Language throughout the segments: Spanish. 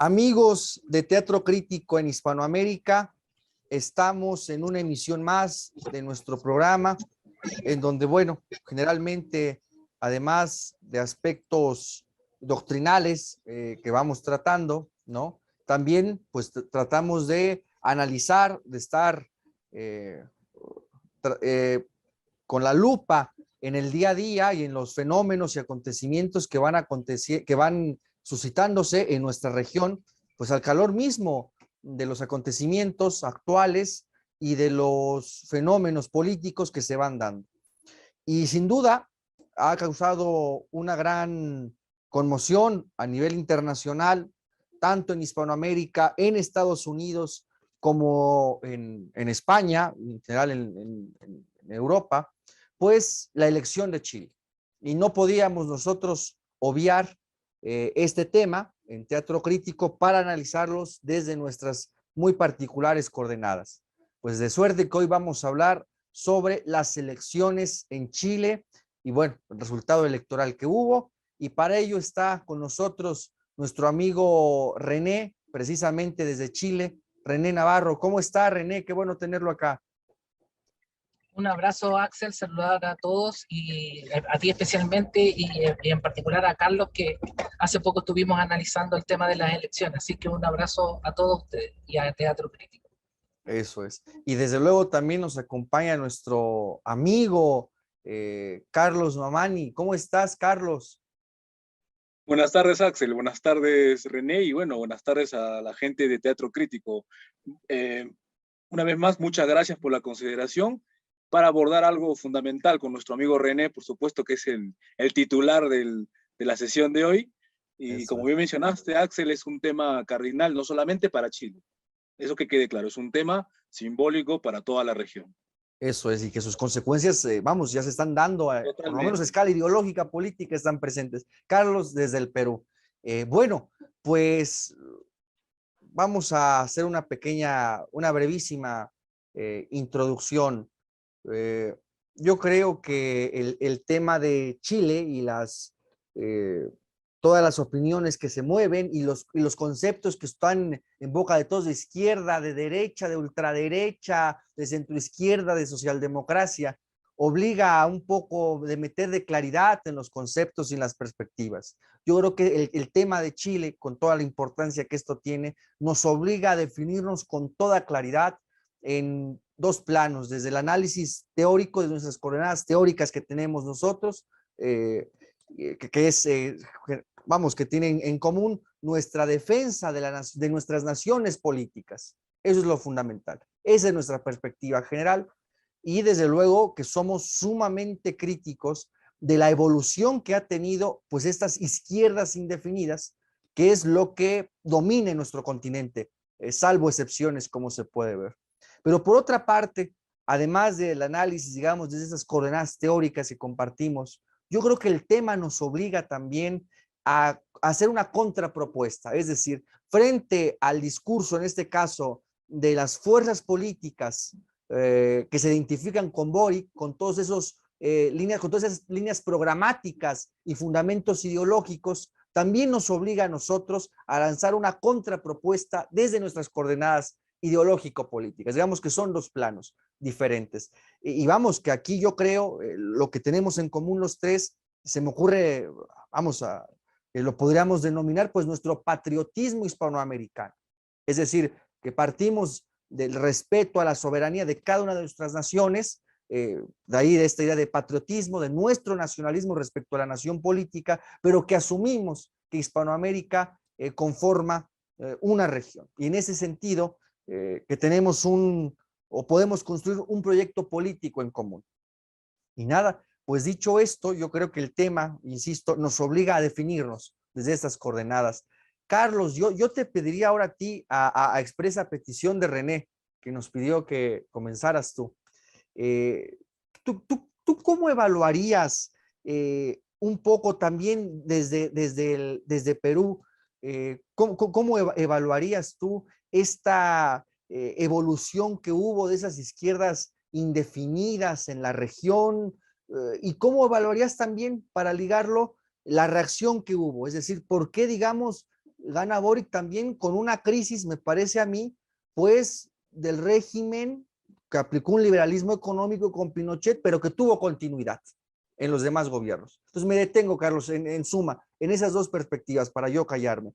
Amigos de Teatro Crítico en Hispanoamérica, estamos en una emisión más de nuestro programa, en donde, bueno, generalmente, además de aspectos doctrinales que vamos tratando, ¿no? También, pues, tratamos de analizar, de estar con la lupa en el día a día y en los fenómenos y acontecimientos que van suscitándose en nuestra región, pues al calor mismo de los acontecimientos actuales y de los fenómenos políticos que se van dando. Y sin duda ha causado una gran conmoción a nivel internacional, tanto en Hispanoamérica, en Estados Unidos, como en España, en general en Europa, pues la elección de Chile. Y no podíamos nosotros obviar este tema en Teatro Crítico para analizarlos desde nuestras muy particulares coordenadas. Pues de suerte que hoy vamos a hablar sobre las elecciones en Chile y bueno, el resultado electoral que hubo. Y para ello está con nosotros nuestro amigo René, precisamente desde Chile. René Navarro, ¿cómo está, René? Qué bueno tenerlo acá. Un abrazo, Axel, saludar a todos y a ti especialmente y en particular a Carlos, que hace poco estuvimos analizando el tema de las elecciones. Así que un abrazo a todos ustedes y a Teatro Crítico. Eso es. Y desde luego también nos acompaña nuestro amigo Carlos Mamani. ¿Cómo estás, Carlos? Buenas tardes, Axel. Buenas tardes, René. Y bueno, buenas tardes a la gente de Teatro Crítico. Una vez más, muchas gracias por la consideración para abordar algo fundamental con nuestro amigo René, por supuesto que es el titular de la sesión de hoy. Y Eso como es. bien mencionaste, Axel, es un tema cardinal no solamente para Chile. Eso que quede claro, es un tema simbólico para toda la región. Eso es, y que sus consecuencias, vamos, ya se están dando, por lo menos a Totalmente. escala ideológica, política, están presentes. Carlos, desde el Perú. Bueno, pues vamos a hacer una brevísima introducción. Eh, yo creo que el tema de Chile y eh, todas las opiniones que se mueven y los conceptos que están en boca de todos, de izquierda, de derecha, de ultraderecha, de centroizquierda, de socialdemocracia, obliga a un poco de meter de claridad en los conceptos y en las perspectivas. Yo creo que el tema de Chile, con toda la importancia que esto tiene, nos obliga a definirnos con toda claridad en dos planos, desde el análisis teórico de nuestras coordenadas teóricas que tenemos nosotros, que es, vamos, que tienen en común nuestra defensa de nuestras naciones políticas. Eso es lo fundamental. Esa es nuestra perspectiva general y desde luego que somos sumamente críticos de la evolución que ha tenido pues estas izquierdas indefinidas, que es lo que domina en nuestro continente, salvo excepciones como se puede ver. Pero por otra parte, además del análisis, digamos, de esas coordenadas teóricas que compartimos, yo creo que el tema nos obliga también a hacer una contrapropuesta, es decir, frente al discurso, en este caso, de las fuerzas políticas que se identifican con Boric, con todos esos con todas esas líneas programáticas y fundamentos ideológicos, también nos obliga a nosotros a lanzar una contrapropuesta desde nuestras coordenadas ideológico-políticas. Digamos que son dos planos diferentes. Y vamos, que aquí yo creo lo que tenemos en común los tres, se me ocurre, vamos a, lo podríamos denominar pues nuestro patriotismo hispanoamericano. Es decir, que partimos del respeto a la soberanía de cada una de nuestras naciones, de ahí de esta idea de patriotismo, de nuestro nacionalismo respecto a la nación política, pero que asumimos que Hispanoamérica conforma una región. Y en ese sentido, que tenemos o podemos construir un proyecto político en común. Y nada, pues dicho esto, yo creo que el tema, insisto, nos obliga a definirnos desde estas coordenadas. Carlos, yo te pediría ahora a ti, a expresa petición de René, que nos pidió que comenzaras tú. Eh, ¿Tú cómo evaluarías un poco también desde Perú? ¿Cómo evaluarías tú esta evolución que hubo de esas izquierdas indefinidas en la región? ¿Y cómo evaluarías también, para ligarlo, la reacción que hubo? Es decir, ¿por qué, digamos, gana Boric también con una crisis, me parece a mí, pues del régimen que aplicó un liberalismo económico con Pinochet, pero que tuvo continuidad en los demás gobiernos. Entonces me detengo, Carlos, en suma, en esas dos perspectivas para yo callarme.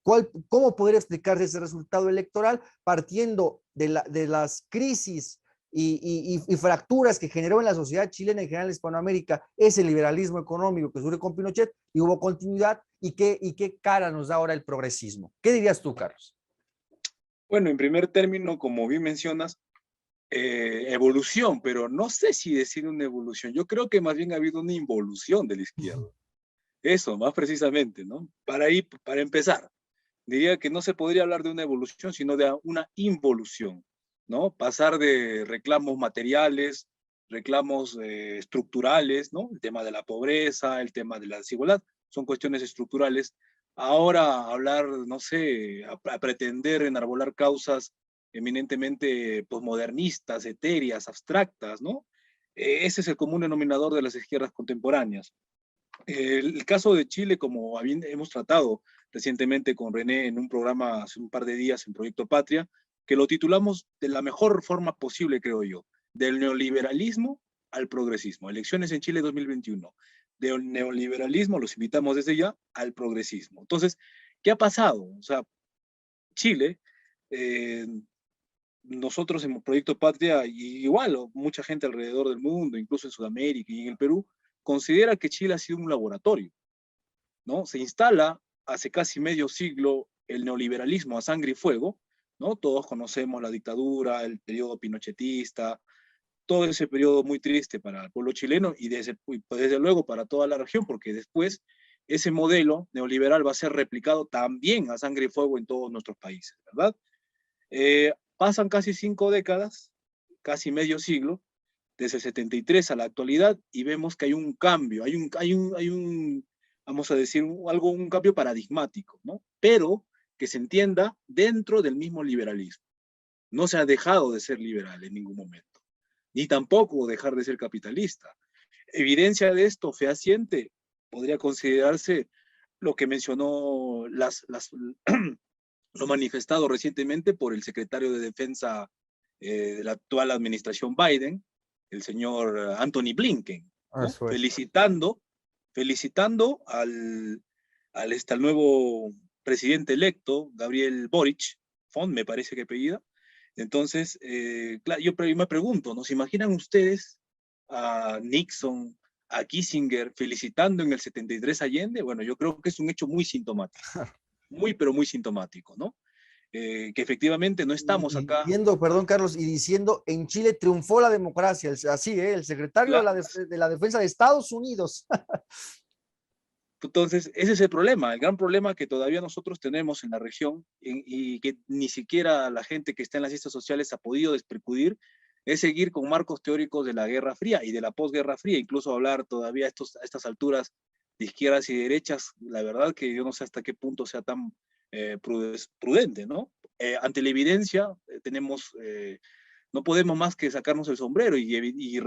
¿Cómo podría explicarse ese resultado electoral partiendo de las crisis y fracturas que generó en la sociedad chilena y en general en Hispanoamérica ese liberalismo económico que surge con Pinochet y hubo continuidad y qué cara nos da ahora el progresismo? ¿Qué dirías tú, Carlos? Bueno, en primer término, como bien mencionas, evolución, pero no sé si decir una evolución. Yo creo que más bien ha habido una involución de la izquierda. Eso, más precisamente, ¿no? Para empezar, diría que no se podría hablar de una evolución, sino de una involución, ¿no? Pasar de reclamos materiales, reclamos estructurales, ¿no? El tema de la pobreza, el tema de la desigualdad, son cuestiones estructurales. Ahora hablar, no sé, a pretender enarbolar causas eminentemente posmodernistas, etéreas, abstractas, ¿no? Ese es el común denominador de las izquierdas contemporáneas. El caso de Chile, como hemos tratado recientemente con René en un programa hace un par de días en Proyecto Patria, que lo titulamos de la mejor forma posible, creo yo, del neoliberalismo al progresismo. Elecciones en Chile 2021. Del neoliberalismo, los invitamos desde ya, al progresismo. Entonces, ¿qué ha pasado? O sea, Chile, eh, nosotros en Proyecto Patria, y igual mucha gente alrededor del mundo, incluso en Sudamérica y en el Perú, considera que Chile ha sido un laboratorio, ¿no? Se instala hace casi medio siglo el neoliberalismo a sangre y fuego, ¿no? Todos conocemos la dictadura, el periodo pinochetista, todo ese periodo muy triste para el pueblo chileno y desde luego para toda la región, porque después ese modelo neoliberal va a ser replicado también a sangre y fuego en todos nuestros países, ¿verdad? Pasan casi 5 décadas, casi medio siglo, desde el 73 a la actualidad, y vemos que hay un cambio, vamos a decir, un cambio paradigmático, ¿no? Pero que se entienda dentro del mismo liberalismo. No se ha dejado de ser liberal en ningún momento, ni tampoco dejar de ser capitalista. Evidencia de esto fehaciente podría considerarse lo que mencionó lo manifestado recientemente por el secretario de Defensa de la actual administración Biden, el señor Anthony Blinken, ¿no? Felicitando al nuevo presidente electo, Gabriel Boric, me parece que apellida. Entonces, claro, yo me pregunto, ¿no? ¿Se imaginan ustedes a Nixon, a Kissinger felicitando en el 73 a Allende? Bueno, yo creo que es un hecho muy sintomático, muy, pero muy sintomático, ¿no? Que efectivamente no estamos acá. Diciendo, perdón, Carlos, y diciendo, en Chile triunfó la democracia, así, el secretario de la Defensa de Estados Unidos. Entonces, ese es el problema, el gran problema que todavía nosotros tenemos en la región y que ni siquiera la gente que está en las ciencias sociales ha podido despercudir, es seguir con marcos teóricos de la Guerra Fría y de la posguerra fría, incluso hablar todavía a estas alturas de izquierdas y derechas, la verdad que yo no sé hasta qué punto sea tan prudente, ¿no? Ante la evidencia no podemos más que sacarnos el sombrero y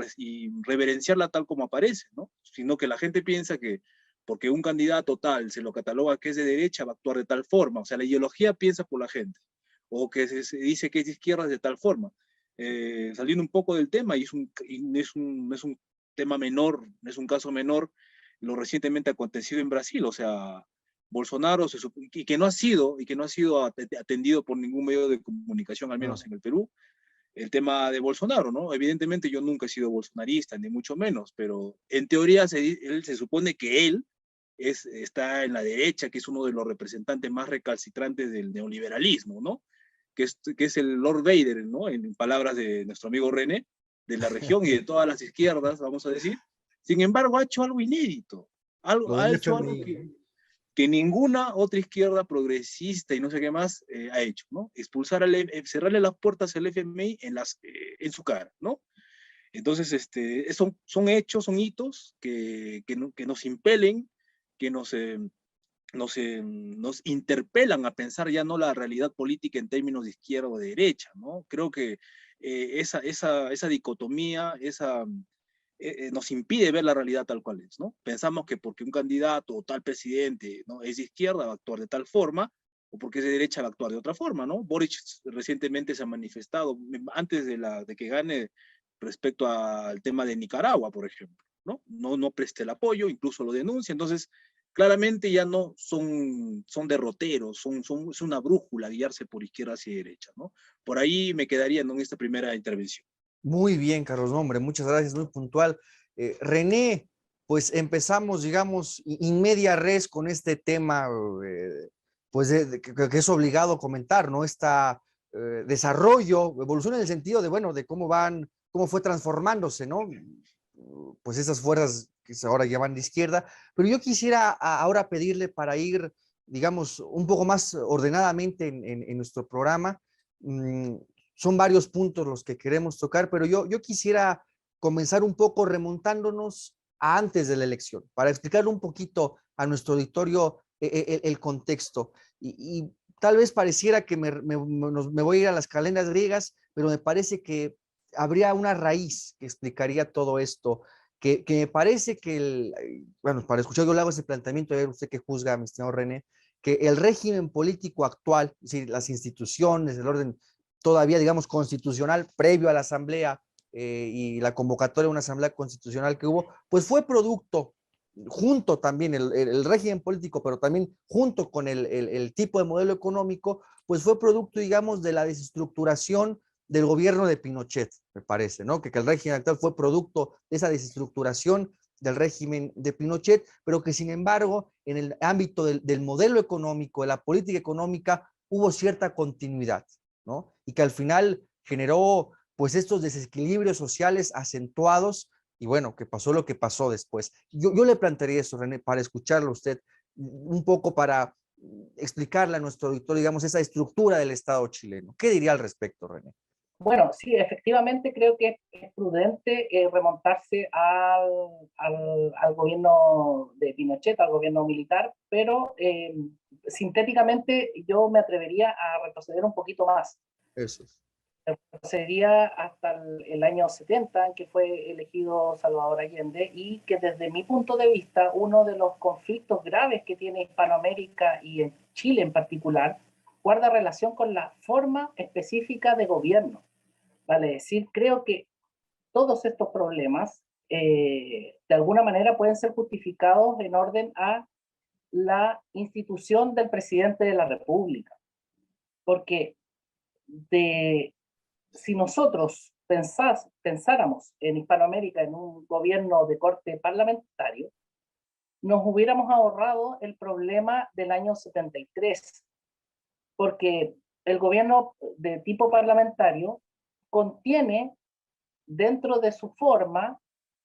reverenciarla tal como aparece, ¿no? Sino que la gente piensa que porque un candidato tal se lo cataloga que es de derecha, va a actuar de tal forma. O sea, la ideología piensa por la gente. O que se dice que es de izquierda de tal forma. Saliendo un poco del tema, y es un tema menor, es un caso menor, lo recientemente acontecido en Brasil. O sea, Bolsonaro, y que no ha sido atendido por ningún medio de comunicación, al menos en el Perú, el tema de Bolsonaro, ¿no? Evidentemente yo nunca he sido bolsonarista, ni mucho menos, pero en teoría él se supone que él está en la derecha, que es uno de los representantes más recalcitrantes del neoliberalismo, ¿no? Que es el Lord Vader, ¿no? En palabras de nuestro amigo René, de la región y de todas las izquierdas, vamos a decir. Sin embargo, ha hecho algo inédito, ha hecho algo que ninguna otra izquierda progresista y no sé qué más ha hecho, ¿no? Cerrarle las puertas al FMI en su cara, ¿no? Entonces, son hechos, son hitos que nos impelen, que nos interpelan a pensar ya no la realidad política en términos de izquierda o de derecha, ¿no? Creo que esa dicotomía, nos impide ver la realidad tal cual es, ¿no? Pensamos que porque un candidato o tal presidente, ¿no?, es de izquierda, va a actuar de tal forma, o porque es de derecha, va a actuar de otra forma, ¿no? Boric recientemente se ha manifestado, antes de que gane, respecto al tema de Nicaragua, por ejemplo, ¿no? No preste el apoyo, incluso lo denuncia. Entonces, claramente ya no son derroteros, es una brújula guiarse por izquierda hacia derecha, ¿no? Por ahí me quedaría, ¿no?, en esta primera intervención. Muy bien, Carlos, no, hombre, muchas gracias, muy puntual. René, pues empezamos, digamos, in media res con este tema, pues que es obligado comentar, ¿no? Esta desarrollo, evolución en el sentido de, bueno, de cómo fue transformándose, ¿no? Pues esas fuerzas que ahora llaman de izquierda, pero yo quisiera ahora pedirle para ir, digamos, un poco más ordenadamente en nuestro programa. Son varios puntos los que queremos tocar, pero yo quisiera comenzar un poco remontándonos a antes de la elección, para explicar un poquito a nuestro auditorio el contexto. Y tal vez pareciera que me voy a ir a las calendas griegas, pero me parece que habría una raíz que explicaría todo esto, que me parece que, bueno, para escuchar yo le hago ese planteamiento, a ver usted que juzga, mi estimado René, que el régimen político actual, es decir, las instituciones, el orden todavía, digamos, constitucional, previo a la asamblea y la convocatoria de una asamblea constitucional que hubo, pues fue producto, junto también el régimen político, pero también junto con el tipo de modelo económico, pues fue producto, digamos, de la desestructuración del gobierno de Pinochet, me parece, ¿no? Que el régimen actual fue producto de esa desestructuración del régimen de Pinochet, pero que sin embargo, en el ámbito del modelo económico, de la política económica, hubo cierta continuidad, ¿no? Y que al final generó pues estos desequilibrios sociales acentuados y bueno, que pasó lo que pasó después. Yo le plantearía eso, René, para escucharlo a usted, un poco para explicarle a nuestro auditorio, digamos, esa estructura del Estado chileno. ¿Qué diría al respecto, René? Bueno, sí, efectivamente creo que es prudente remontarse al gobierno de Pinochet, al gobierno militar, pero sintéticamente yo me atrevería a retroceder un poquito más. Eso es. Retrocedería hasta el año 70, en que fue elegido Salvador Allende, y que desde mi punto de vista, uno de los conflictos graves que tiene Hispanoamérica y en Chile en particular, guarda relación con la forma específica de gobierno. Vale decir, creo que todos estos problemas de alguna manera pueden ser justificados en orden a la institución del presidente de la República. Porque si nosotros pensáramos en Hispanoamérica en un gobierno de corte parlamentario, nos hubiéramos ahorrado el problema del año 73, porque el gobierno de tipo parlamentario contiene dentro de su forma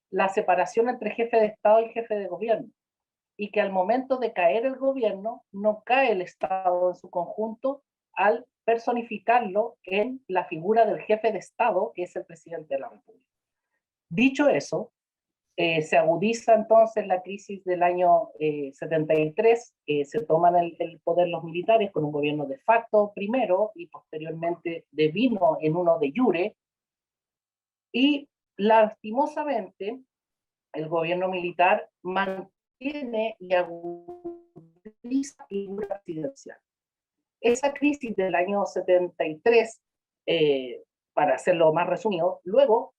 la separación entre jefe de Estado y jefe de gobierno, y que al momento de caer el gobierno no cae el Estado en su conjunto al personificarlo en la figura del jefe de Estado, que es el presidente de la República. Dicho eso, se agudiza entonces la crisis del año 73, se toman el poder los militares con un gobierno de facto primero y posteriormente devino en uno de jure, y lastimosamente el gobierno militar mantiene y agudiza la figura presidencial. Esa crisis del año 73, para hacerlo más resumido, luego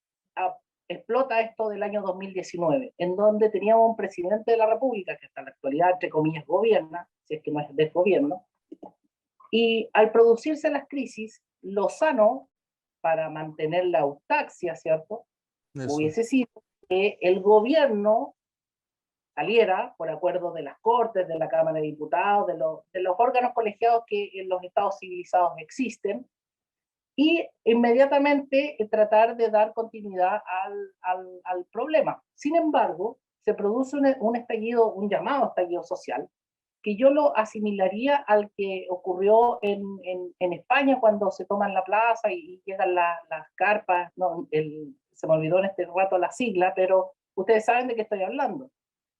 explota esto del año 2019, en donde teníamos un presidente de la República que hasta la actualidad, entre comillas, gobierna, si es que no es del gobierno, y al producirse las crisis, lo sano para mantener la autarcia, ¿cierto? Eso. Hubiese sido que el gobierno saliera por acuerdo de las Cortes, de la Cámara de Diputados, de los órganos colegiados que en los estados civilizados existen, y inmediatamente tratar de dar continuidad al problema. Sin embargo, se produce un estallido, un llamado estallido social, que yo lo asimilaría al que ocurrió en España cuando se toman la plaza y llegan las carpas, no, se me olvidó en este rato la sigla, pero ustedes saben de qué estoy hablando,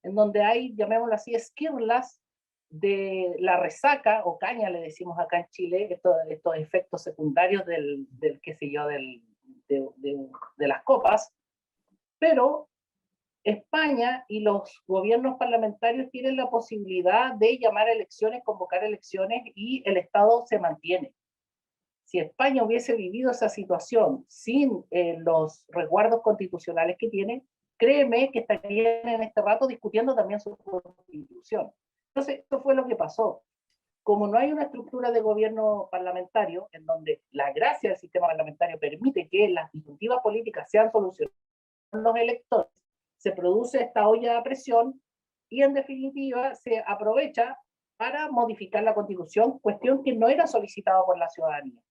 en donde hay, llamémoslo así, esquirlas de la resaca, o caña le decimos acá en Chile, estos efectos secundarios qué sé yo, de las copas, pero España y los gobiernos parlamentarios tienen la posibilidad de llamar a elecciones, convocar elecciones y el Estado se mantiene. Si España hubiese vivido esa situación sin los resguardos constitucionales que tiene, créeme que estarían en este rato discutiendo también su constitución. Entonces, esto fue lo que pasó. Como no hay una estructura de gobierno parlamentario, en donde la gracia del sistema parlamentario permite que las disyuntivas políticas sean solucionadas por los electores, se produce esta olla a presión y en definitiva se aprovecha para modificar la Constitución, cuestión que no era solicitada por la ciudadanía.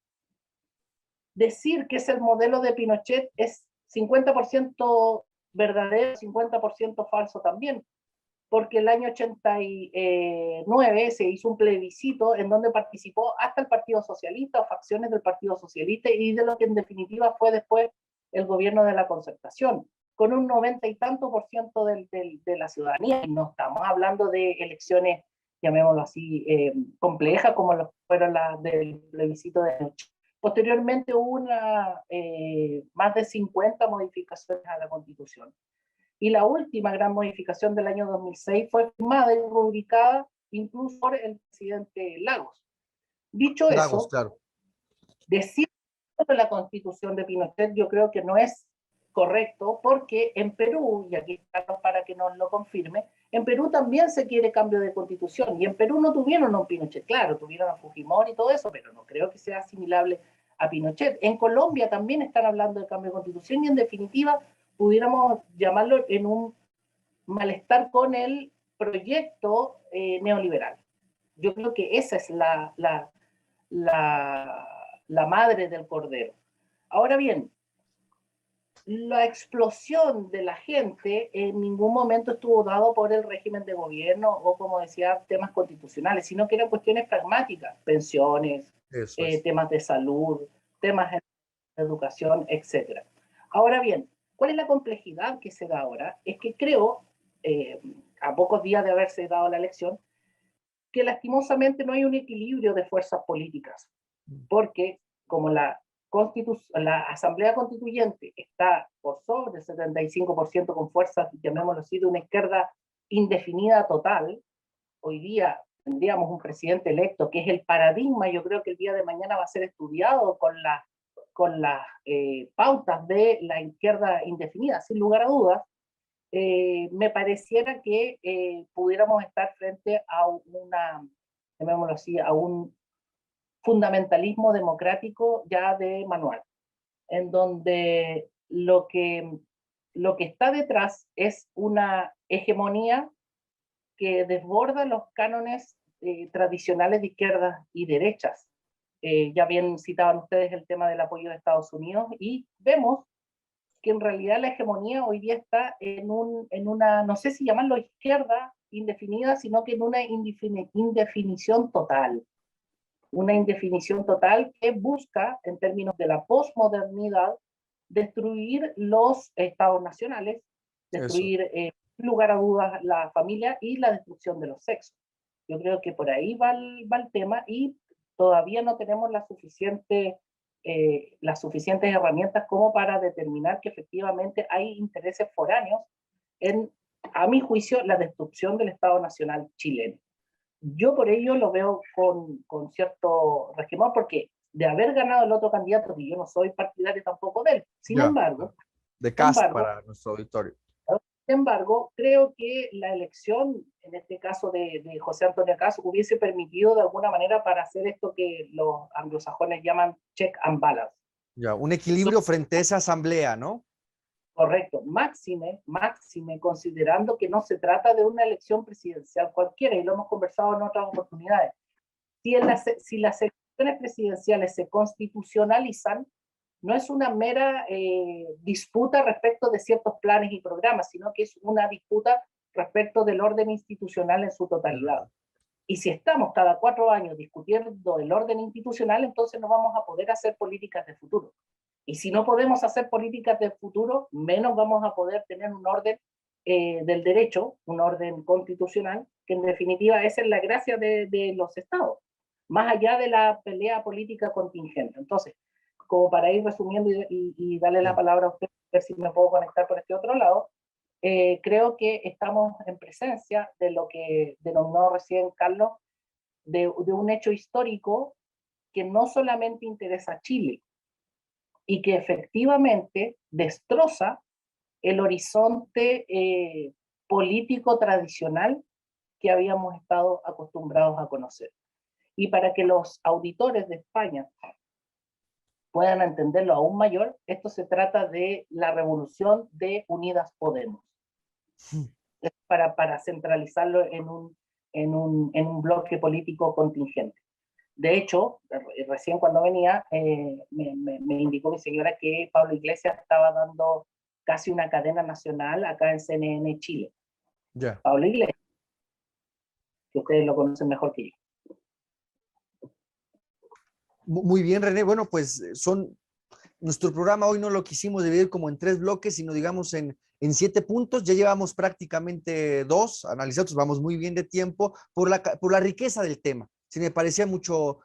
Decir que es el modelo de Pinochet es 50% verdadero, 50% falso también, porque el año 89 se hizo un plebiscito en donde participó hasta el Partido Socialista o facciones del Partido Socialista y de lo que en definitiva fue después el gobierno de la Concertación, con un 90 y tanto por ciento de la ciudadanía. Y no estamos hablando de elecciones, llamémoslo así, complejas como fueron las del plebiscito de noche. Posteriormente hubo más de 50 modificaciones a la Constitución. Y la última gran modificación del año 2006 fue firmada y rubricada incluso por el presidente Lagos. Dicho Lagos, eso, claro. decir de la Constitución de Pinochet yo creo que no es correcto, porque en Perú, y aquí está para que nos lo confirme, en Perú también se quiere cambio de Constitución, y en Perú no tuvieron a un Pinochet, claro, tuvieron a Fujimori y todo eso, pero no creo que sea asimilable a Pinochet. En Colombia también están hablando de cambio de Constitución, y en definitiva pudiéramos llamarlo en un malestar con el proyecto neoliberal. Yo creo que esa es la madre del cordero. Ahora bien, la explosión de la gente en ningún momento estuvo dado por el régimen de gobierno o, como decía, temas constitucionales, sino que eran cuestiones pragmáticas, pensiones, temas de salud, temas de educación, etc. Ahora bien, ¿cuál es la complejidad que se da ahora? Es que creo, a pocos días de haberse dado la elección, que lastimosamente no hay un equilibrio de fuerzas políticas, porque como la Asamblea Constituyente está por sobre el 75% con fuerzas, llamémoslo así, de una izquierda indefinida total, hoy día tendríamos un presidente electo que es el paradigma, yo creo que el día de mañana va a ser estudiado con las pautas de la izquierda indefinida, sin lugar a dudas. Me pareciera que pudiéramos estar frente a llamémoslo así, a un fundamentalismo democrático ya de manual, en donde lo que está detrás es una hegemonía que desborda los cánones tradicionales de izquierdas y derechas. Ya bien citaban ustedes el tema del apoyo de Estados Unidos y vemos que en realidad la hegemonía hoy día está en una, no sé si llamarlo izquierda indefinida, sino que en una indefinición total. Una indefinición total que busca, en términos de la posmodernidad, destruir los estados nacionales, destruir, sin lugar a dudas, la familia y la destrucción de los sexos. Yo creo que por ahí va el tema y todavía no tenemos las suficientes herramientas como para determinar que efectivamente hay intereses foráneos en, a mi juicio, la destrucción del Estado Nacional chileno. Yo por ello lo veo con cierto resquemor, porque de haber ganado el otro candidato, que yo no soy partidario tampoco de él, sin embargo, de Kast para nuestro auditorio. Sin embargo, creo que la elección, en este caso de José Antonio Kast, hubiese permitido de alguna manera para hacer esto que los anglosajones llaman check and balance. Ya, un equilibrio frente a esa asamblea, ¿no? Correcto, máxime, considerando que no se trata de una elección presidencial cualquiera, y lo hemos conversado en otras oportunidades. Si las elecciones presidenciales se constitucionalizan, no es una mera disputa respecto de ciertos planes y programas, sino que es una disputa respecto del orden institucional en su totalidad. Y si estamos cada 4 años discutiendo el orden institucional, entonces no vamos a poder hacer políticas de futuro. Y si no podemos hacer políticas de futuro, menos vamos a poder tener un orden del derecho, un orden constitucional, que en definitiva esa es la gracia de los estados, más allá de la pelea política contingente. Entonces, como para ir resumiendo y darle la palabra a usted, a ver si me puedo conectar por este otro lado, creo que estamos en presencia de lo que denominó recién Carlos, de un hecho histórico que no solamente interesa a Chile y que efectivamente destroza el horizonte político tradicional que habíamos estado acostumbrados a conocer. Y para que los auditores de España puedan entenderlo aún mayor, esto se trata de la revolución de Unidas Podemos. Es para centralizarlo en un bloque político contingente. De hecho, recién cuando venía, me indicó mi señora que Pablo Iglesias estaba dando casi una cadena nacional acá en CNN Chile. Ya. Pablo Iglesias, que ustedes lo conocen mejor que yo. Muy bien, René. Bueno, pues nuestro programa hoy no lo quisimos dividir como en 3 bloques, sino digamos en 7 puntos. Ya llevamos prácticamente 2 analizados, vamos muy bien de tiempo por la riqueza del tema. Sí, me parecía mucho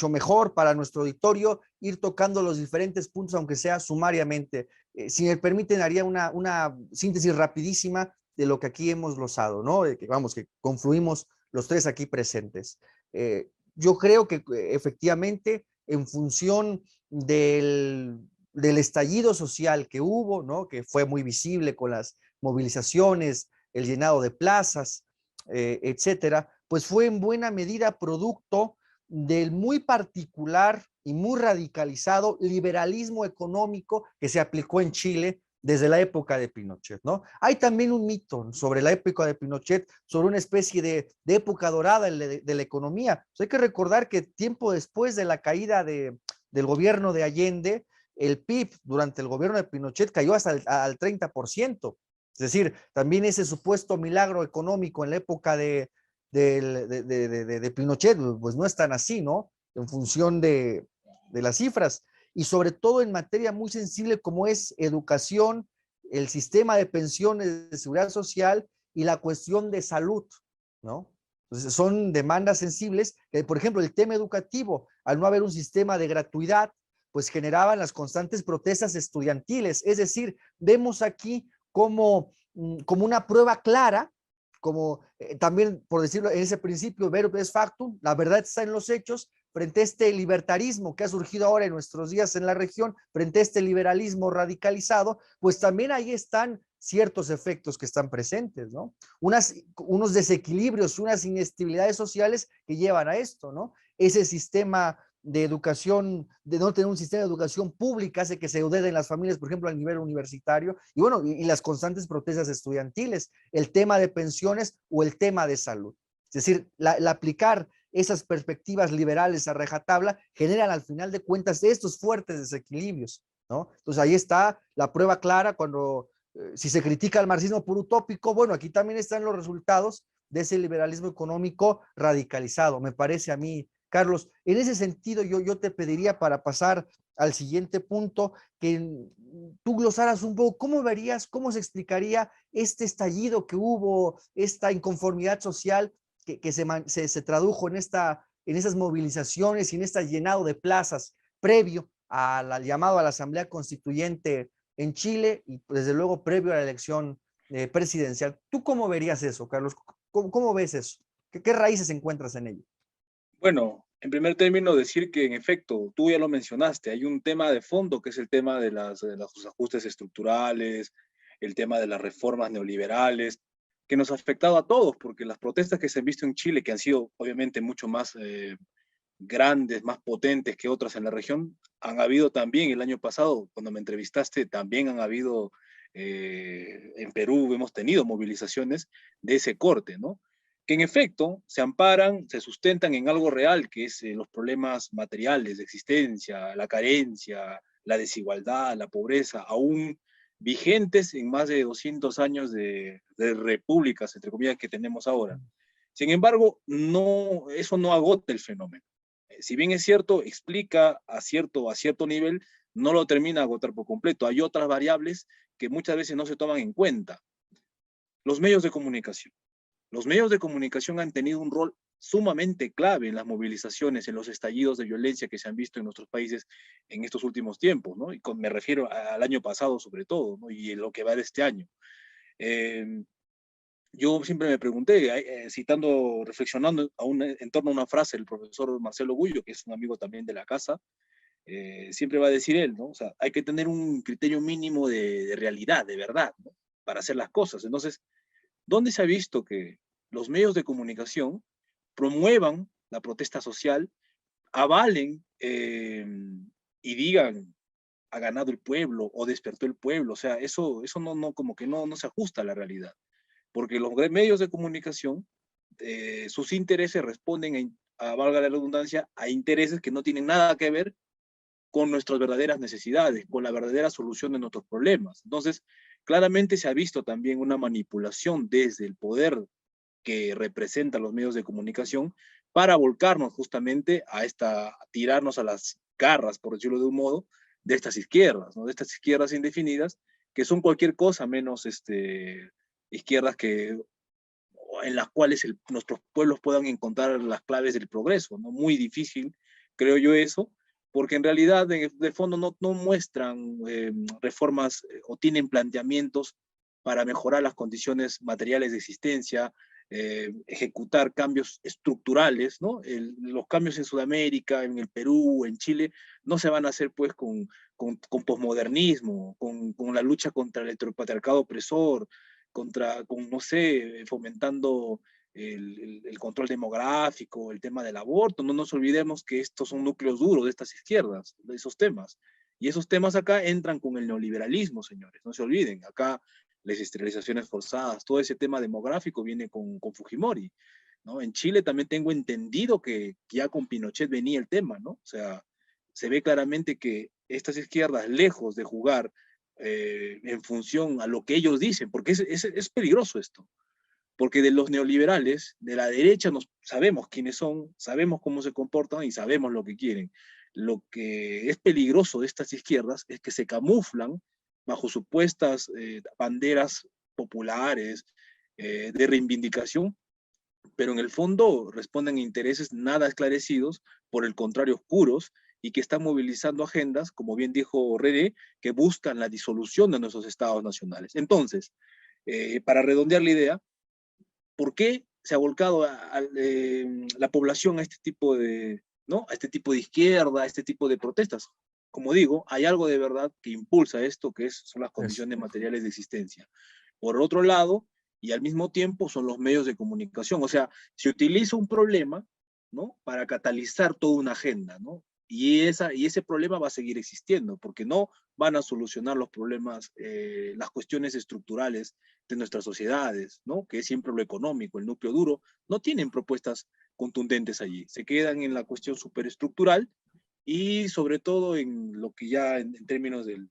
mejor para nuestro auditorio ir tocando los diferentes puntos, aunque sea sumariamente. Si me permiten, haría una síntesis rapidísima de lo que aquí hemos glosado, ¿no? Que confluimos los 3 aquí presentes. Yo creo que efectivamente, en función del estallido social que hubo, ¿no? Que fue muy visible con las movilizaciones, el llenado de plazas, etcétera, pues fue en buena medida producto del muy particular y muy radicalizado liberalismo económico que se aplicó en Chile desde la época de Pinochet, ¿no? Hay también un mito sobre la época de Pinochet, sobre una especie de época dorada de la economía. Pues hay que recordar que tiempo después de la caída del gobierno de Allende, el PIB durante el gobierno de Pinochet cayó hasta al 30%. Es decir, también ese supuesto milagro económico en la época de Pinochet, pues no es tan así, ¿no? En función de las cifras. Y sobre todo en materia muy sensible como es educación, el sistema de pensiones de seguridad social y la cuestión de salud, ¿no? Entonces son demandas sensibles que, por ejemplo, el tema educativo, al no haber un sistema de gratuidad, pues generaban las constantes protestas estudiantiles. Es decir, vemos aquí como una prueba clara, como también, por decirlo, en ese principio, verbo es factum, la verdad está en los hechos, frente a este libertarismo que ha surgido ahora en nuestros días en la región, frente a este liberalismo radicalizado, pues también ahí están ciertos efectos que están presentes, ¿no? Unos desequilibrios, unas inestabilidades sociales que llevan a esto, ¿no? Ese sistema de educación, de no tener un sistema de educación pública hace que se endeuden las familias, por ejemplo, a nivel universitario, y bueno, y las constantes protestas estudiantiles, el tema de pensiones o el tema de salud. Es decir, la aplicar esas perspectivas liberales a rajatabla generan al final de cuentas estos fuertes desequilibrios, ¿no? Entonces ahí está la prueba clara cuando, si se critica el marxismo por utópico, bueno, aquí también están los resultados de ese liberalismo económico radicalizado, me parece a mí, Carlos. En ese sentido, yo te pediría para pasar al siguiente punto, que tú glosaras un poco, ¿cómo verías, cómo se explicaría este estallido que hubo, esta inconformidad social que se tradujo en esas movilizaciones y en este llenado de plazas previo al llamado a la Asamblea Constituyente en Chile y desde luego previo a la elección presidencial? ¿Tú cómo verías eso, Carlos? ¿Cómo ves eso? ¿Qué raíces encuentras en ello? Bueno, en primer término decir que en efecto, tú ya lo mencionaste, hay un tema de fondo que es el tema de los ajustes estructurales, el tema de las reformas neoliberales, que nos ha afectado a todos, porque las protestas que se han visto en Chile, que han sido obviamente mucho más grandes, más potentes que otras en la región, han habido también el año pasado, cuando me entrevistaste, también han habido, en Perú hemos tenido movilizaciones de ese corte, ¿no? Que en efecto se amparan, se sustentan en algo real, que es los problemas materiales de existencia, la carencia, la desigualdad, la pobreza, aún vigentes en más de 200 años de repúblicas, entre comillas, que tenemos ahora. Sin embargo, no, eso no agota el fenómeno. Si bien es cierto, explica a cierto nivel, no lo termina de agotar por completo. Hay otras variables que muchas veces no se toman en cuenta. Los medios de comunicación. Los medios de comunicación han tenido un rol sumamente clave en las movilizaciones, en los estallidos de violencia que se han visto en nuestros países en estos últimos tiempos, ¿no? Y me refiero al año pasado sobre todo, ¿no? Y en lo que va de este año. Yo siempre me pregunté, reflexionando en torno a una frase del profesor Marcelo Gullo, que es un amigo también de la casa, siempre va a decir él, ¿no? O sea, hay que tener un criterio mínimo de realidad, de verdad, ¿no? Para hacer las cosas. Entonces, ¿dónde se ha visto que los medios de comunicación promuevan la protesta social, avalen y digan, ha ganado el pueblo o despertó el pueblo? O sea, eso no como que no se ajusta a la realidad, porque los medios de comunicación, sus intereses responden valga la redundancia, a intereses que no tienen nada que ver con nuestras verdaderas necesidades, con la verdadera solución de nuestros problemas. Entonces, claramente se ha visto también una manipulación desde el poder que representan los medios de comunicación para volcarnos justamente a tirarnos a las garras, por decirlo de un modo, de estas izquierdas, ¿no? De estas izquierdas indefinidas, que son cualquier cosa menos izquierdas en las cuales nuestros pueblos puedan encontrar las claves del progreso, ¿no? Muy difícil, creo yo eso, porque en realidad de fondo no muestran reformas o tienen planteamientos para mejorar las condiciones materiales de existencia, ejecutar cambios estructurales, ¿no? Los cambios en Sudamérica, en el Perú, en Chile, no se van a hacer pues con posmodernismo, con la lucha contra el heteropatriarcado opresor, no sé, fomentando el control demográfico, el tema del aborto. No nos olvidemos que estos son núcleos duros de estas izquierdas, de esos temas. Y esos temas acá entran con el neoliberalismo, señores, no se olviden. Acá las esterilizaciones forzadas, todo ese tema demográfico viene con Fujimori, ¿no? En Chile también tengo entendido que ya con Pinochet venía el tema, ¿no? O sea, se ve claramente que estas izquierdas, lejos de jugar en función a lo que ellos dicen, porque es peligroso esto, porque de los neoliberales, de la derecha, sabemos quiénes son, sabemos cómo se comportan y sabemos lo que quieren. Lo que es peligroso de estas izquierdas es que se camuflan bajo supuestas banderas populares de reivindicación, pero en el fondo responden a intereses nada esclarecidos, por el contrario oscuros, y que están movilizando agendas, como bien dijo René, que buscan la disolución de nuestros estados nacionales. Entonces, para redondear la idea, ¿por qué se ha volcado la población a este tipo de, ¿no? A este tipo de izquierda, a este tipo de protestas? Como digo, hay algo de verdad que impulsa esto, que son las condiciones materiales de existencia. Por otro lado, y al mismo tiempo, son los medios de comunicación. O sea, se utiliza un problema, ¿no? Para catalizar toda una agenda, ¿no? Y ese problema va a seguir existiendo, porque no van a solucionar los problemas, las cuestiones estructurales de nuestras sociedades, ¿no? Que es siempre lo económico, el núcleo duro. No tienen propuestas contundentes allí. Se quedan en la cuestión superestructural y sobre todo en lo que ya en términos del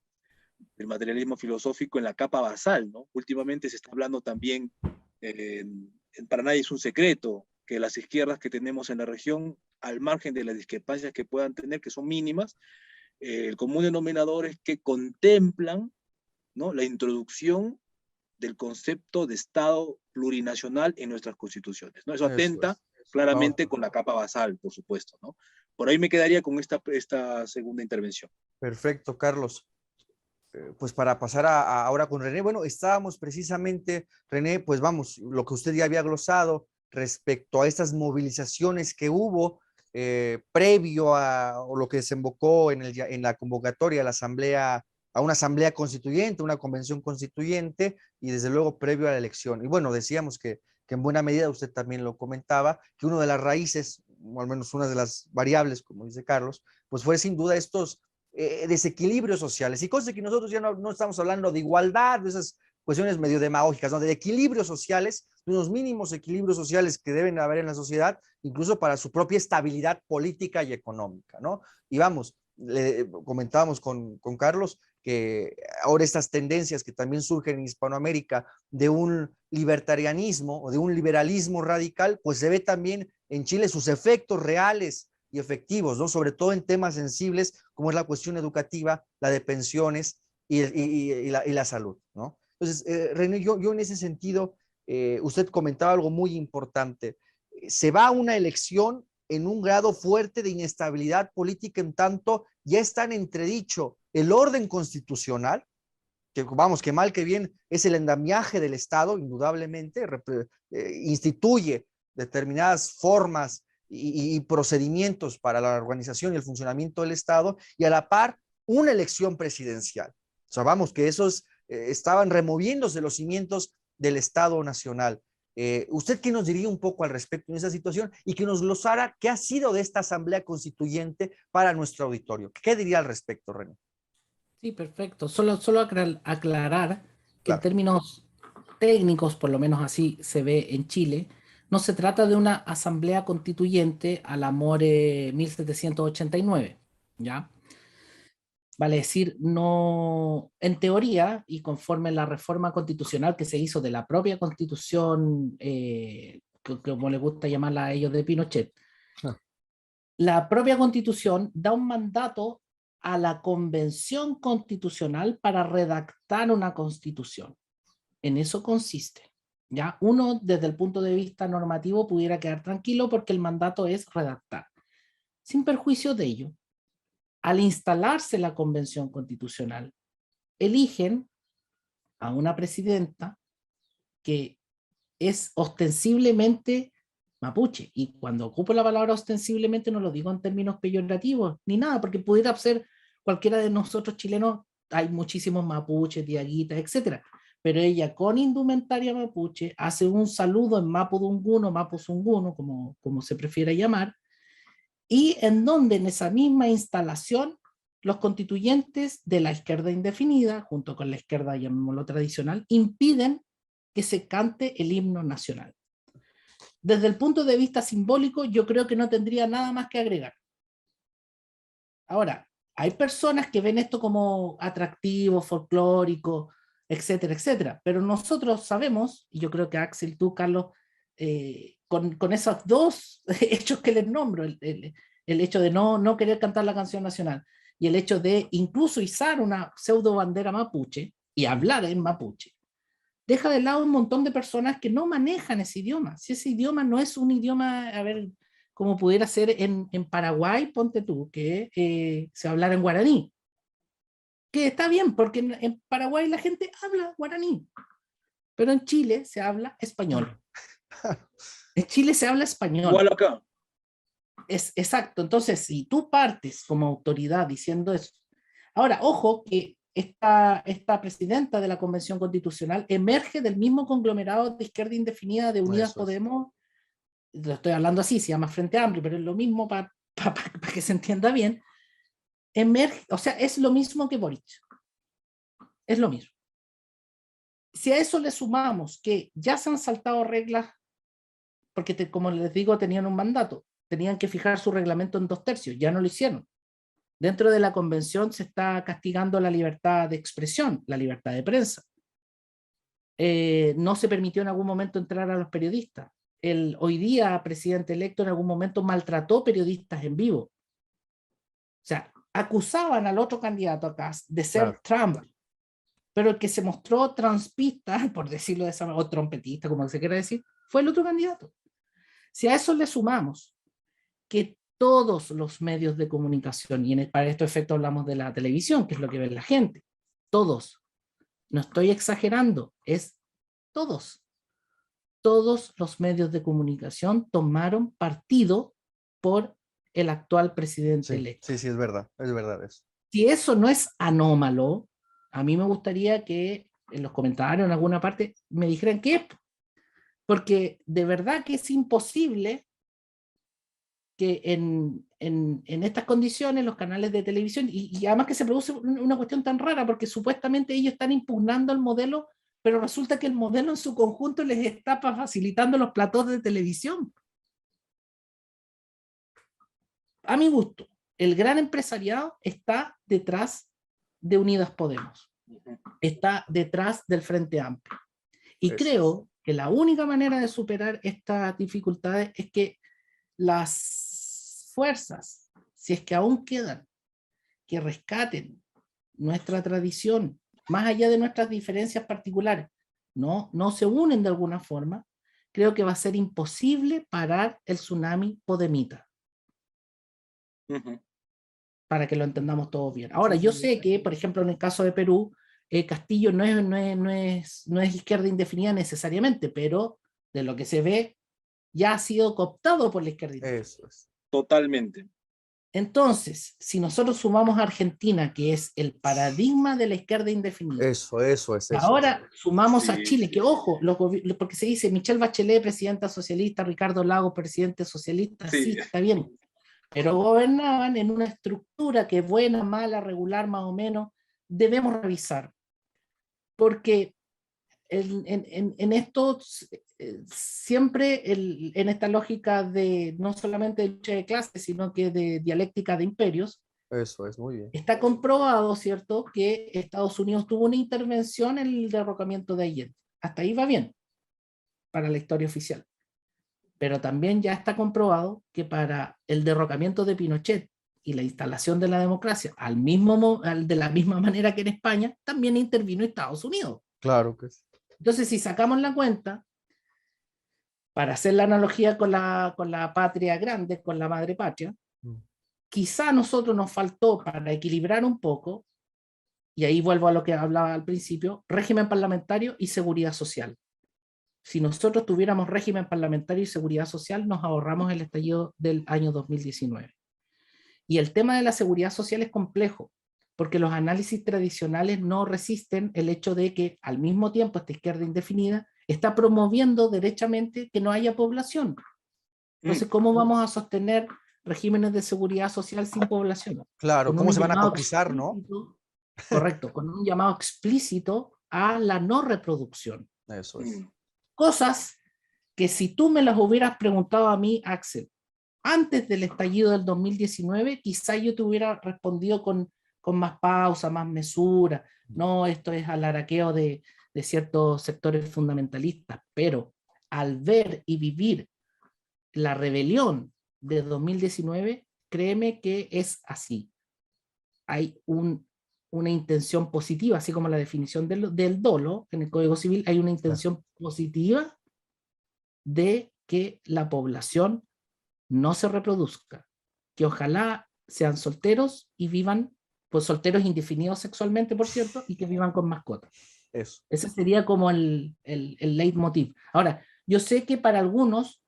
materialismo filosófico, en la capa basal, ¿no? Últimamente se está hablando también, para nadie es un secreto, que las izquierdas que tenemos en la región, al margen de las discrepancias que puedan tener, que son mínimas, el común denominador es que contemplan, ¿no? La introducción del concepto de Estado plurinacional en nuestras constituciones, ¿no? Eso atenta claramente con la capa basal, por supuesto, ¿no? Por ahí me quedaría con esta segunda intervención. Perfecto, Carlos. Pues para pasar ahora con René, bueno, estábamos precisamente, René, pues vamos, lo que usted ya había glosado respecto a estas movilizaciones que hubo previo a o lo que desembocó en la convocatoria a la asamblea, a una asamblea constituyente, una convención constituyente y desde luego previo a la elección. Y bueno, decíamos que en buena medida, usted también lo comentaba, que una de las raíces, o al menos una de las variables, como dice Carlos, pues fue sin duda estos desequilibrios sociales. Y cosas que nosotros ya no estamos hablando de igualdad, de esas cuestiones medio demagógicas, ¿no? De equilibrios sociales, de unos mínimos equilibrios sociales que deben haber en la sociedad, incluso para su propia estabilidad política y económica, ¿no? Y vamos, comentábamos con Carlos que ahora estas tendencias que también surgen en Hispanoamérica de un libertarianismo o de un liberalismo radical, pues se ve también en Chile sus efectos reales y efectivos, ¿no? Sobre todo en temas sensibles como es la cuestión educativa, la de pensiones y la salud, ¿no? Entonces, René, yo en ese sentido, usted comentaba algo muy importante. Se va a una elección en un grado fuerte de inestabilidad política, en tanto ya está en entredicho el orden constitucional, que mal que bien es el andamiaje del Estado, indudablemente, instituye determinadas formas y procedimientos para la organización y el funcionamiento del Estado, y a la par una elección presidencial. O sea, vamos, que esos estaban removiéndose los cimientos del Estado nacional. ¿Usted qué nos diría un poco al respecto en esa situación y que nos glosara qué ha sido de esta Asamblea Constituyente para nuestro auditorio? ¿Qué diría al respecto, René? Sí, perfecto. Solo aclarar que en Claro. términos técnicos, por lo menos así se ve en Chile, no se trata de una asamblea constituyente a la More 1789, ¿ya? Vale decir, no, en teoría, y conforme la reforma constitucional que se hizo de la propia constitución, como les gusta llamarla a ellos, de Pinochet, la propia constitución da un mandato a la convención constitucional para redactar una constitución. En eso consiste. ¿Ya? Uno, desde el punto de vista normativo, pudiera quedar tranquilo porque el mandato es redactar. Sin perjuicio de ello, al instalarse la convención constitucional, eligen a una presidenta que es ostensiblemente mapuche. Y cuando ocupo la palabra ostensiblemente no lo digo en términos peyorativos ni nada, porque pudiera ser cualquiera de nosotros chilenos, hay muchísimos mapuches, diaguitas, etcétera. Pero ella con indumentaria mapuche hace un saludo en mapudungun o mapuzungun, como se prefiere llamar, y en donde en esa misma instalación los constituyentes de la izquierda indefinida, junto con la izquierda, llamémoslo tradicional, impiden que se cante el himno nacional. Desde el punto de vista simbólico, yo creo que no tendría nada más que agregar. Ahora, hay personas que ven esto como atractivo, folclórico, etcétera, etcétera, pero nosotros sabemos, y yo creo que Axel, tú, Carlos, con esos dos hechos que les nombro, el hecho de no querer cantar la canción nacional y el hecho de incluso izar una pseudo bandera mapuche y hablar en mapuche, deja de lado un montón de personas que no manejan ese idioma. Si ese idioma no es un idioma, a ver, como pudiera ser en Paraguay, ponte tú, que se hablara en guaraní. Que está bien, porque en Paraguay la gente habla guaraní, pero en Chile se habla español. En Chile se habla español. Igual acá. Es exacto. Entonces, si tú partes como autoridad diciendo eso. Ahora, ojo que esta presidenta de la Convención Constitucional emerge del mismo conglomerado de izquierda indefinida de Unidas Podemos. Lo estoy hablando así, se llama Frente Amplio, pero es lo mismo para que se entienda bien. Emerge, o sea, es lo mismo que Boric. Es lo mismo. Si a eso le sumamos que ya se han saltado reglas, porque como les digo, tenían un mandato, tenían que fijar su reglamento en 2/3, ya no lo hicieron. Dentro de la convención se está castigando la libertad de expresión, la libertad de prensa. No se permitió en algún momento entrar a los periodistas. El hoy día presidente electo en algún momento maltrató periodistas en vivo. O sea, acusaban al otro candidato acá de ser Trump, pero el que se mostró trumpista, por decirlo de esa manera, o trompetista, como se quiera decir, fue el otro candidato. Si a eso le sumamos que todos los medios de comunicación, y para estos efectos hablamos de la televisión, que es lo que ve la gente, todos, no estoy exagerando, es todos los medios de comunicación tomaron partido por el actual presidente electo. Sí, es verdad eso. Si eso no es anómalo, a mí me gustaría que en los comentarios, en alguna parte, me dijeran qué es, porque de verdad que es imposible que en estas condiciones los canales de televisión, y además que se produce una cuestión tan rara, porque supuestamente ellos están impugnando el modelo, pero resulta que el modelo en su conjunto les está facilitando los platós de televisión. A mi gusto, el gran empresariado está detrás de Unidas Podemos, está detrás del Frente Amplio. Y creo que la única manera de superar estas dificultades es que las fuerzas, si es que aún quedan, que rescaten nuestra tradición, más allá de nuestras diferencias particulares, no se unen de alguna forma, creo que va a ser imposible parar el tsunami podemita. Para que lo entendamos todos bien. Ahora, yo sé que, por ejemplo, en el caso de Perú, Castillo no es izquierda indefinida necesariamente, pero de lo que se ve ya ha sido cooptado por la izquierda indefinida. Eso es. Totalmente. Entonces, si nosotros sumamos a Argentina, que es el paradigma de la izquierda indefinida, Eso es. y ahora sumamos a Sí, Chile, sí, que sí. ojo, porque se dice Michelle Bachelet, presidenta socialista, Ricardo Lagos, presidente socialista, sí, Sí. está bien, pero gobernaban en una estructura que buena, mala, regular, más o menos, debemos revisar, porque en esto, siempre en esta lógica de no solamente de lucha de clases, sino que de dialéctica de imperios, Eso es, muy bien. está comprobado, ¿cierto?, que Estados Unidos tuvo una intervención en el derrocamiento de Allende. Hasta ahí va bien, para la historia oficial. Pero también ya está comprobado que para el derrocamiento de Pinochet y la instalación de la democracia, de la misma manera que en España, también intervino Estados Unidos. Claro que sí. Entonces, si sacamos la cuenta, para hacer la analogía con la patria grande, con la madre patria, quizá a nosotros nos faltó, para equilibrar un poco, y ahí vuelvo a lo que hablaba al principio, régimen parlamentario y seguridad social. Si nosotros tuviéramos régimen parlamentario y seguridad social, nos ahorramos el estallido del año 2019. Y el tema de la seguridad social es complejo, porque los análisis tradicionales no resisten el hecho de que al mismo tiempo esta izquierda indefinida está promoviendo derechamente que no haya población. Entonces, ¿cómo vamos a sostener regímenes de seguridad social sin población? Claro, Con ¿cómo un se van a llamado cotizar, no? explícito, correcto, con un llamado explícito a la no reproducción. Eso es. Cosas que si tú me las hubieras preguntado a mí, Axel, antes del estallido del 2019, quizá yo te hubiera respondido con más pausa, más mesura. No, esto es alaraqueo de ciertos sectores fundamentalistas, pero al ver y vivir la rebelión de 2019, créeme que es así. Hay una intención positiva, así como la definición del dolo en el Código Civil, hay una intención positiva de que la población no se reproduzca, que ojalá sean solteros y vivan, pues solteros indefinidos sexualmente, por cierto, y que vivan con mascotas. Eso. Ese sería como el leitmotiv. Ahora, yo sé que para algunos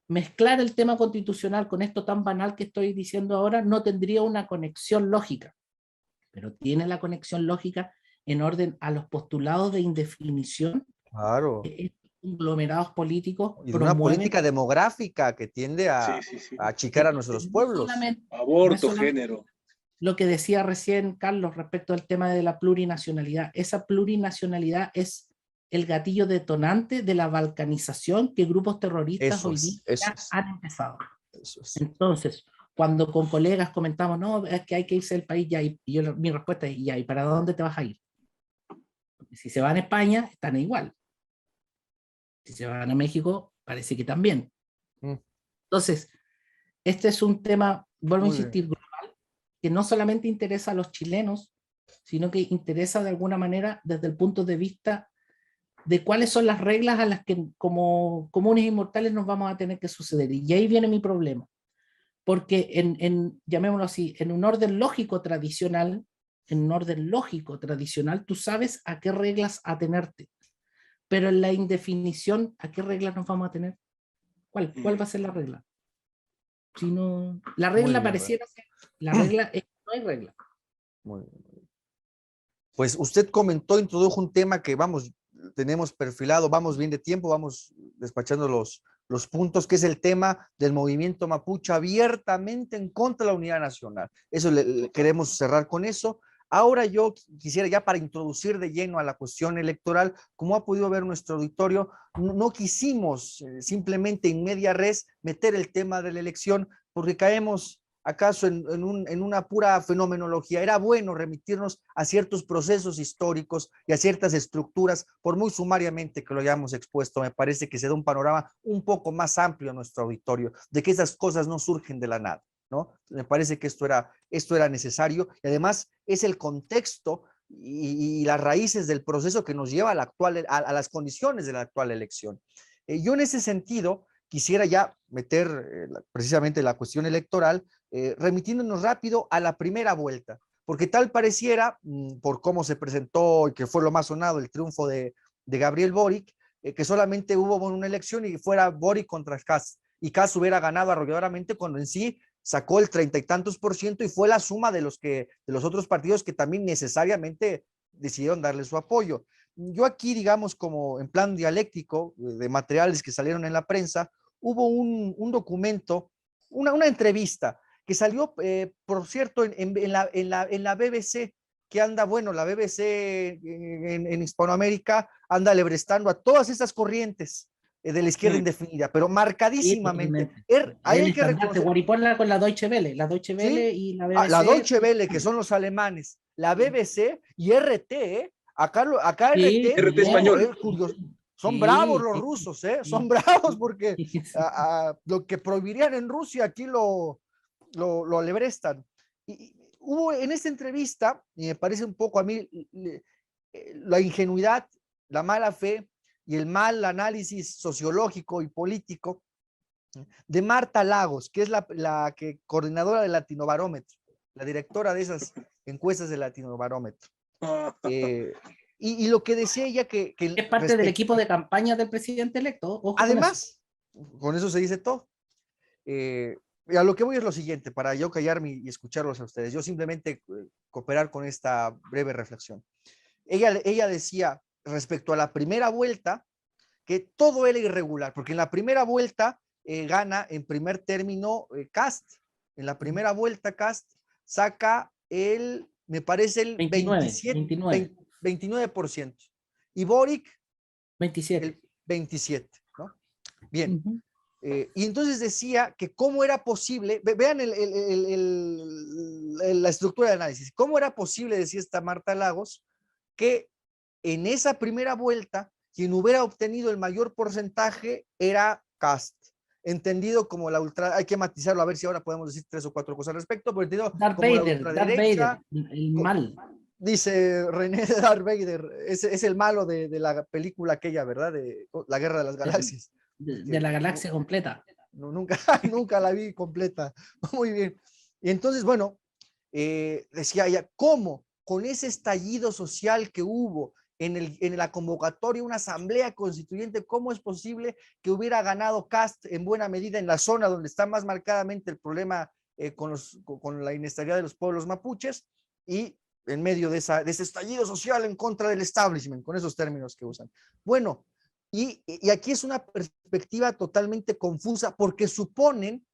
mezclar el tema constitucional con esto tan banal que estoy diciendo ahora no tendría una conexión lógica, pero tiene la conexión lógica en orden a los postulados de indefinición Claro. que estos conglomerados políticos Y de una promueven. política demográfica que tiende a achicar a nuestros pueblos. Aborto, género. Lo que decía recién Carlos respecto al tema de la plurinacionalidad. Esa plurinacionalidad es el gatillo detonante de la balcanización que grupos terroristas hoy día han empezado. Eso es. Entonces, cuando con colegas comentamos, no, es que hay que irse del país, ya, y mi respuesta es, ya, ¿y para dónde te vas a ir? Porque si se van a España, están igual. Si se van a México, parece que también. Entonces, este es un tema, vuelvo a insistir, global, que no solamente interesa a los chilenos, sino que interesa de alguna manera desde el punto de vista de cuáles son las reglas a las que como comunes y mortales nos vamos a tener que suceder. Y ahí viene mi problema. Porque llamémoslo así, en un orden lógico tradicional, tú sabes a qué reglas atenerte. Pero en la indefinición, ¿a qué reglas nos vamos a tener? ¿Cuál va a ser la regla? Si no, la regla pareciera ser, la regla es que no hay regla. Muy bien. Pues usted comentó, introdujo un tema que tenemos perfilado, vamos bien de tiempo, vamos despachando los puntos, que es el tema del movimiento mapuche abiertamente en contra de la unidad nacional. Eso queremos cerrar con eso. Ahora yo quisiera, ya para introducir de lleno a la cuestión electoral, como ha podido ver nuestro auditorio, no quisimos simplemente en media res meter el tema de la elección, porque caemos acaso en una pura fenomenología. Era bueno remitirnos a ciertos procesos históricos y a ciertas estructuras, por muy sumariamente que lo hayamos expuesto. Me parece que se da un panorama un poco más amplio a nuestro auditorio, de que esas cosas no surgen de la nada, ¿no? Me parece que esto era necesario, y además es el contexto y las raíces del proceso que nos lleva a las condiciones de la actual elección. Yo en ese sentido quisiera ya meter precisamente la cuestión electoral, remitiéndonos rápido a la primera vuelta, porque tal pareciera, por cómo se presentó y que fue lo más sonado, el triunfo de Gabriel Boric, que solamente hubo una elección y fuera Boric contra Kast, y Kast hubiera ganado arrolladoramente cuando en sí sacó el 30 y tantos % y fue la suma de los otros partidos que también necesariamente decidieron darle su apoyo. Yo aquí, digamos, como en plan dialéctico de materiales que salieron en la prensa, hubo un documento, una entrevista que salió, por cierto, en la BBC, que anda, bueno, la BBC en Hispanoamérica anda alebrestando a todas esas corrientes de la izquierda indefinida, pero marcadísimamente. Ahí hay que reconocer. Guaripola con la Deutsche Welle ¿Sí? y la BBC. La Deutsche Welle, que son los alemanes, la BBC y RT, acá Sí, RT español. curioso. Son Sí, bravos los sí, rusos, sí. son bravos porque Sí. lo que prohibirían en Rusia aquí lo alebrestan. Y hubo en esta entrevista, y me parece un poco a mí la ingenuidad, la mala fe y el mal análisis sociológico y político de Marta Lagos, que es la coordinadora del Latinobarómetro, la directora de esas encuestas del Latinobarómetro. Y lo que decía ella Es parte del equipo de campaña del presidente electo. Ojo además, con eso se dice todo. A lo que voy es lo siguiente, para yo callarme y escucharlos a ustedes, yo simplemente cooperar con esta breve reflexión. Ella decía respecto a la primera vuelta que todo era irregular, porque en la primera vuelta gana en primer término Kast. En la primera vuelta Kast saca me parece el 29%. Y Boric 27. el 27%, ¿no? Bien. Y entonces decía que cómo era posible, vean la estructura de análisis, cómo era posible, decía esta Marta Lagos, que en esa primera vuelta quien hubiera obtenido el mayor porcentaje era Kast, entendido como la ultra, hay que matizarlo, a ver si ahora podemos decir 3 o 4 cosas al respecto, pero entendido como la ultraderecha, el mal. Dice René Darth Vader, es el malo de la película aquella, ¿verdad? De La Guerra de las Galaxias. De la galaxia completa. Nunca la vi completa. Muy bien. Y entonces, bueno, decía ella, ¿cómo con ese estallido social que hubo en la convocatoria, una asamblea constituyente, cómo es posible que hubiera ganado Kast en buena medida en la zona donde está más marcadamente el problema con la inestabilidad de los pueblos mapuches y en medio de ese estallido social en contra del establishment, con esos términos que usan? Bueno, y aquí es una perspectiva totalmente confusa porque suponen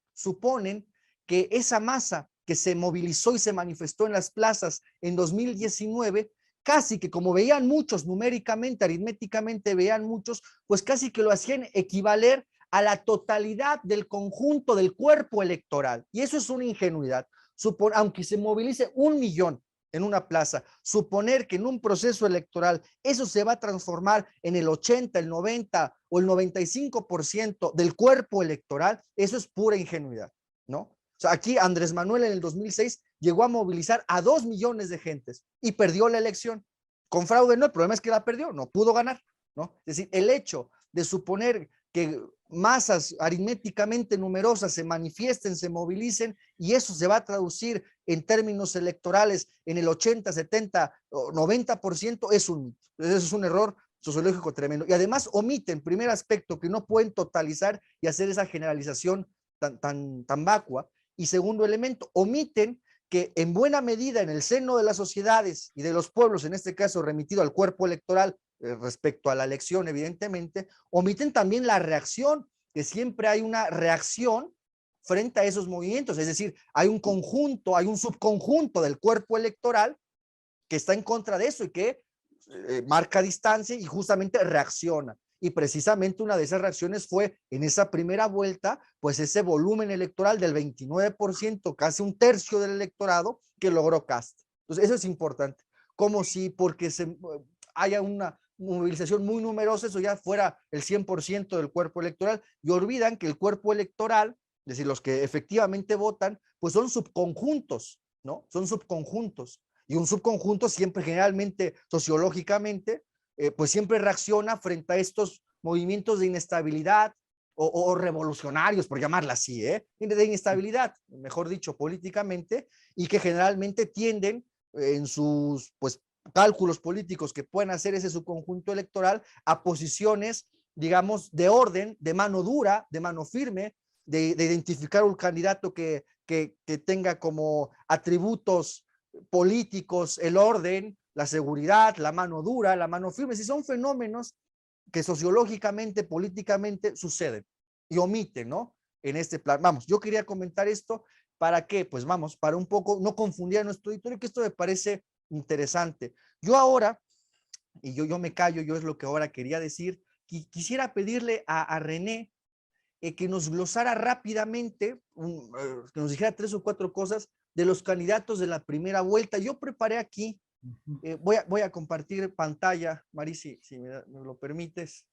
que esa masa que se movilizó y se manifestó en las plazas en 2019, casi que como veían muchos numéricamente, aritméticamente veían muchos, pues casi que lo hacían equivaler a la totalidad del conjunto del cuerpo electoral. Y eso es una ingenuidad. Aunque se movilice 1 millón en una plaza, suponer que en un proceso electoral eso se va a transformar en el 80, el 90 o el 95% del cuerpo electoral, eso es pura ingenuidad, ¿no? O sea, aquí Andrés Manuel en el 2006 llegó a movilizar a 2 millones de gentes y perdió la elección. Con fraude no, el problema es que la perdió, no pudo ganar, ¿no? Es decir, el hecho de suponer que masas aritméticamente numerosas se manifiesten, se movilicen, y eso se va a traducir en términos electorales en el 80, 70 o 90%, es un mito. Eso es un error sociológico tremendo. Y además omiten, primer aspecto, que no pueden totalizar y hacer esa generalización tan vacua. Y segundo elemento, omiten que en buena medida en el seno de las sociedades y de los pueblos, en este caso remitido al cuerpo electoral, respecto a la elección, evidentemente, omiten también la reacción, que siempre hay una reacción frente a esos movimientos, es decir, hay un conjunto, hay un subconjunto del cuerpo electoral que está en contra de eso y que marca distancia y justamente reacciona. Y precisamente una de esas reacciones fue en esa primera vuelta, pues ese volumen electoral del 29%, casi un tercio del electorado que logró Kast. Entonces, eso es importante. Como si porque haya una movilización muy numerosa, eso ya fuera el 100% del cuerpo electoral, y olvidan que el cuerpo electoral, es decir, los que efectivamente votan, pues son subconjuntos, ¿no? Son subconjuntos. Y un subconjunto siempre, generalmente, sociológicamente, pues siempre reacciona frente a estos movimientos de inestabilidad o revolucionarios, por llamarla así, de inestabilidad, mejor dicho, políticamente, y que generalmente tienden en sus pues, cálculos políticos que pueden hacer ese su conjunto electoral a posiciones, digamos, de orden, de mano dura, de mano firme, de identificar un candidato que tenga como atributos políticos el orden, la seguridad, la mano dura, la mano firme. Si son fenómenos que sociológicamente, políticamente suceden y omiten, ¿no? En este plan. Vamos, yo quería comentar esto para que, pues vamos, para un poco no confundir a nuestro auditorio, que esto me parece interesante. Yo ahora, y yo me callo, yo es lo que ahora quería decir, quisiera pedirle a René que nos glosara rápidamente, que nos dijera 3 o 4 cosas de los candidatos de la primera vuelta. Yo preparé aquí, voy a compartir pantalla, Mari, si me lo permites.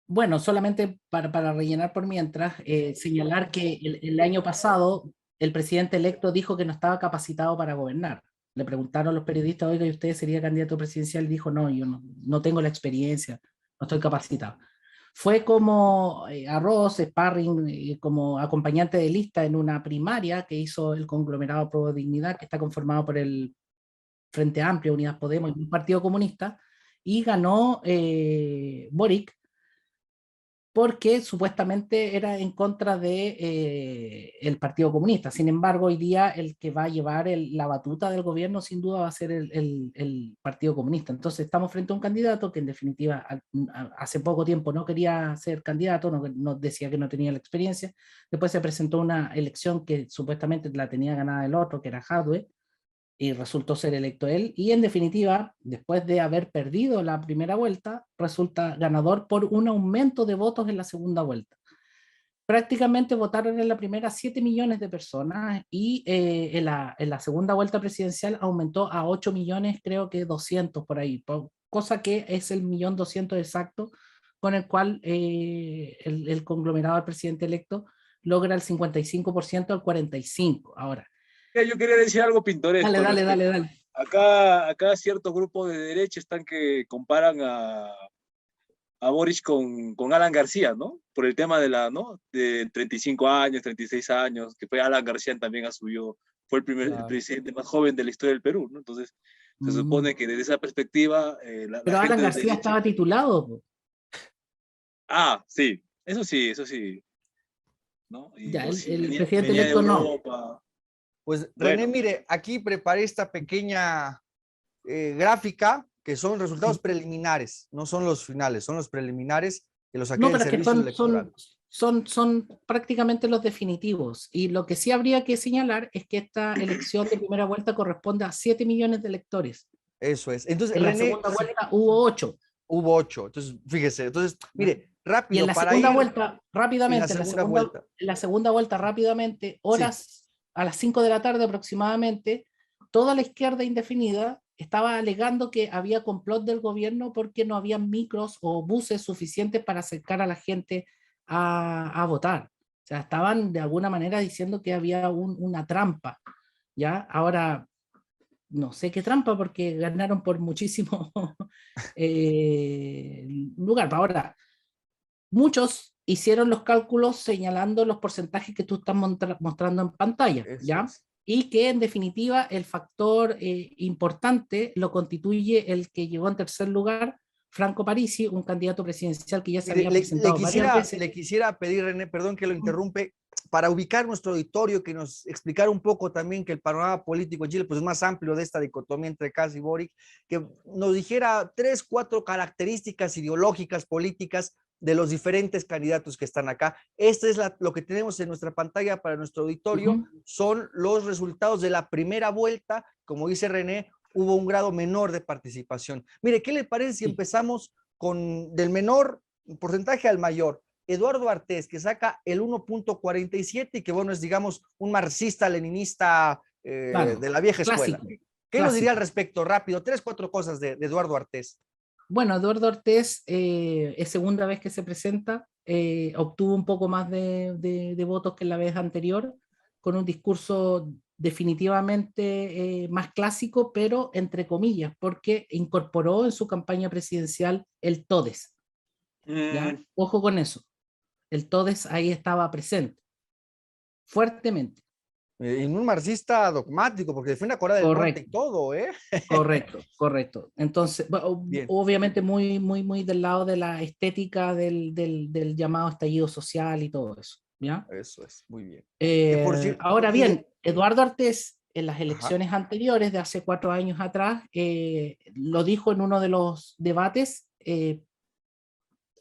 Bueno, solamente para rellenar por mientras, señalar que el año pasado el presidente electo dijo que no estaba capacitado para gobernar. Le preguntaron a los periodistas, oiga, ¿y usted sería candidato presidencial? Y dijo, no, yo no tengo la experiencia, no estoy capacitado. Fue como arroz, sparring, como acompañante de lista en una primaria que hizo el conglomerado Pro Dignidad, que está conformado por el Frente Amplio, Unidas Podemos y un Partido Comunista, y ganó Boric, porque supuestamente era en contra de el Partido Comunista. Sin embargo, hoy día el que va a llevar la batuta del gobierno sin duda va a ser el Partido Comunista. Entonces estamos frente a un candidato que en definitiva hace poco tiempo no quería ser candidato, no decía que no tenía la experiencia. Después se presentó una elección que supuestamente la tenía ganada el otro, que era Jadwe, y resultó ser electo él, y en definitiva, después de haber perdido la primera vuelta, resulta ganador por un aumento de votos en la segunda vuelta. Prácticamente votaron en la primera 7 millones de personas y en la segunda vuelta presidencial aumentó a 8 millones, creo que 200 por ahí, cosa que es el 1.200.000 exacto con el cual el conglomerado del presidente electo logra el 55% al 45%. Ahora, yo quería decir algo pintoresco. Dale. Acá ciertos grupos de derecha están que comparan a Boric con Alan García, ¿no? Por el tema de 35 años, 36 años, que fue Alan García también asumió, fue el presidente más joven de la historia del Perú, ¿no? Entonces, se supone que desde esa perspectiva... Pero la Alan gente García estaba titulado. Ah, sí, eso sí. ¿No? Y Ya, pues, el venía presidente de electo no. Europa. Pues Bueno. René, mire, aquí preparé esta pequeña gráfica que son resultados preliminares, no son los finales, son los preliminares que los saqué No, del pero es que servicio electoral. son prácticamente los definitivos. Y lo que sí habría que señalar es que esta elección de primera vuelta corresponde a 7 millones de electores. Eso es. Entonces, En la René, segunda vuelta hubo 8. hubo 8. Entonces, fíjese. Entonces, mire, Y en rápido la para segunda ir vuelta, rápidamente, vuelta. en la segunda vuelta, rápidamente, Sí. a las 5 de la tarde aproximadamente, toda la izquierda indefinida estaba alegando que había complot del gobierno porque no había micros o buses suficientes para acercar a la gente a votar. O sea, estaban de alguna manera diciendo que había una trampa, ¿ya? Ahora, no sé qué trampa porque ganaron por muchísimo lugar. Ahora, muchos hicieron los cálculos señalando los porcentajes que tú estás mostrando en pantalla, ¿ya? Es. Y que en definitiva el factor importante lo constituye el que llegó en tercer lugar, Franco Parisi, un candidato presidencial que ya se había presentado varias veces. Le quisiera pedir, René, perdón que lo interrumpe, para ubicar nuestro auditorio, que nos explicara un poco también que el panorama político en Chile pues, es más amplio de esta dicotomía entre Kast y Boric, que nos dijera 3, 4 características ideológicas, políticas de los diferentes candidatos que están acá. Esto es lo que tenemos en nuestra pantalla para nuestro auditorio, son los resultados de la primera vuelta, como dice René, hubo un grado menor de participación. Mire, ¿qué le parece si empezamos con del menor porcentaje al mayor? Eduardo Artés, que saca el 1.47 y que, bueno, es, digamos, un marxista-leninista Claro, de la vieja escuela. clásico. ¿Qué nos diría al respecto? Rápido, 3, 4 cosas de Eduardo Artés. Bueno, Eduardo Artés es segunda vez que se presenta, obtuvo un poco más de votos que la vez anterior, con un discurso definitivamente más clásico, pero entre comillas, porque incorporó en su campaña presidencial el TODES. ¿Ya? Ojo con eso. El TODES ahí estaba presente, fuertemente. Y un marxista dogmático, porque defiende a Corea del Norte y todo, ¿eh? Correcto, correcto. Entonces, Bien. obviamente muy del lado de la estética del llamado estallido social y todo eso, ¿ya? Eso es, muy bien. Que por cierto, Ahora y bien, Eduardo Artés, en las Ajá. elecciones anteriores de hace 4 años atrás, lo dijo en uno de los debates,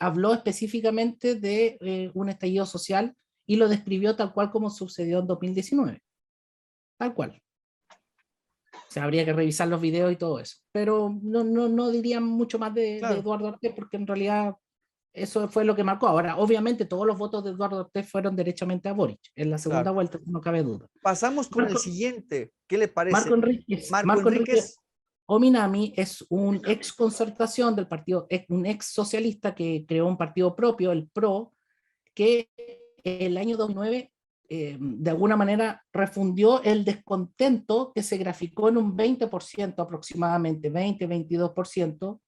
habló específicamente de un estallido social y lo describió tal cual como sucedió en 2019. Tal cual. O sea, habría que revisar los videos y todo eso. Pero no diría mucho más de Claro. Eduardo Artés, porque en realidad eso fue lo que marcó. Ahora, obviamente, todos los votos de Eduardo Artés fueron derechamente a Boric. En la segunda Claro. vuelta, no cabe duda. Pasamos con el siguiente. ¿Qué le parece? Marco Enríquez Ominami es un ex concertación del partido, un ex socialista que creó un partido propio, el PRO, que el año 2009 de alguna manera refundió el descontento que se graficó en un 20% aproximadamente, 20-22%,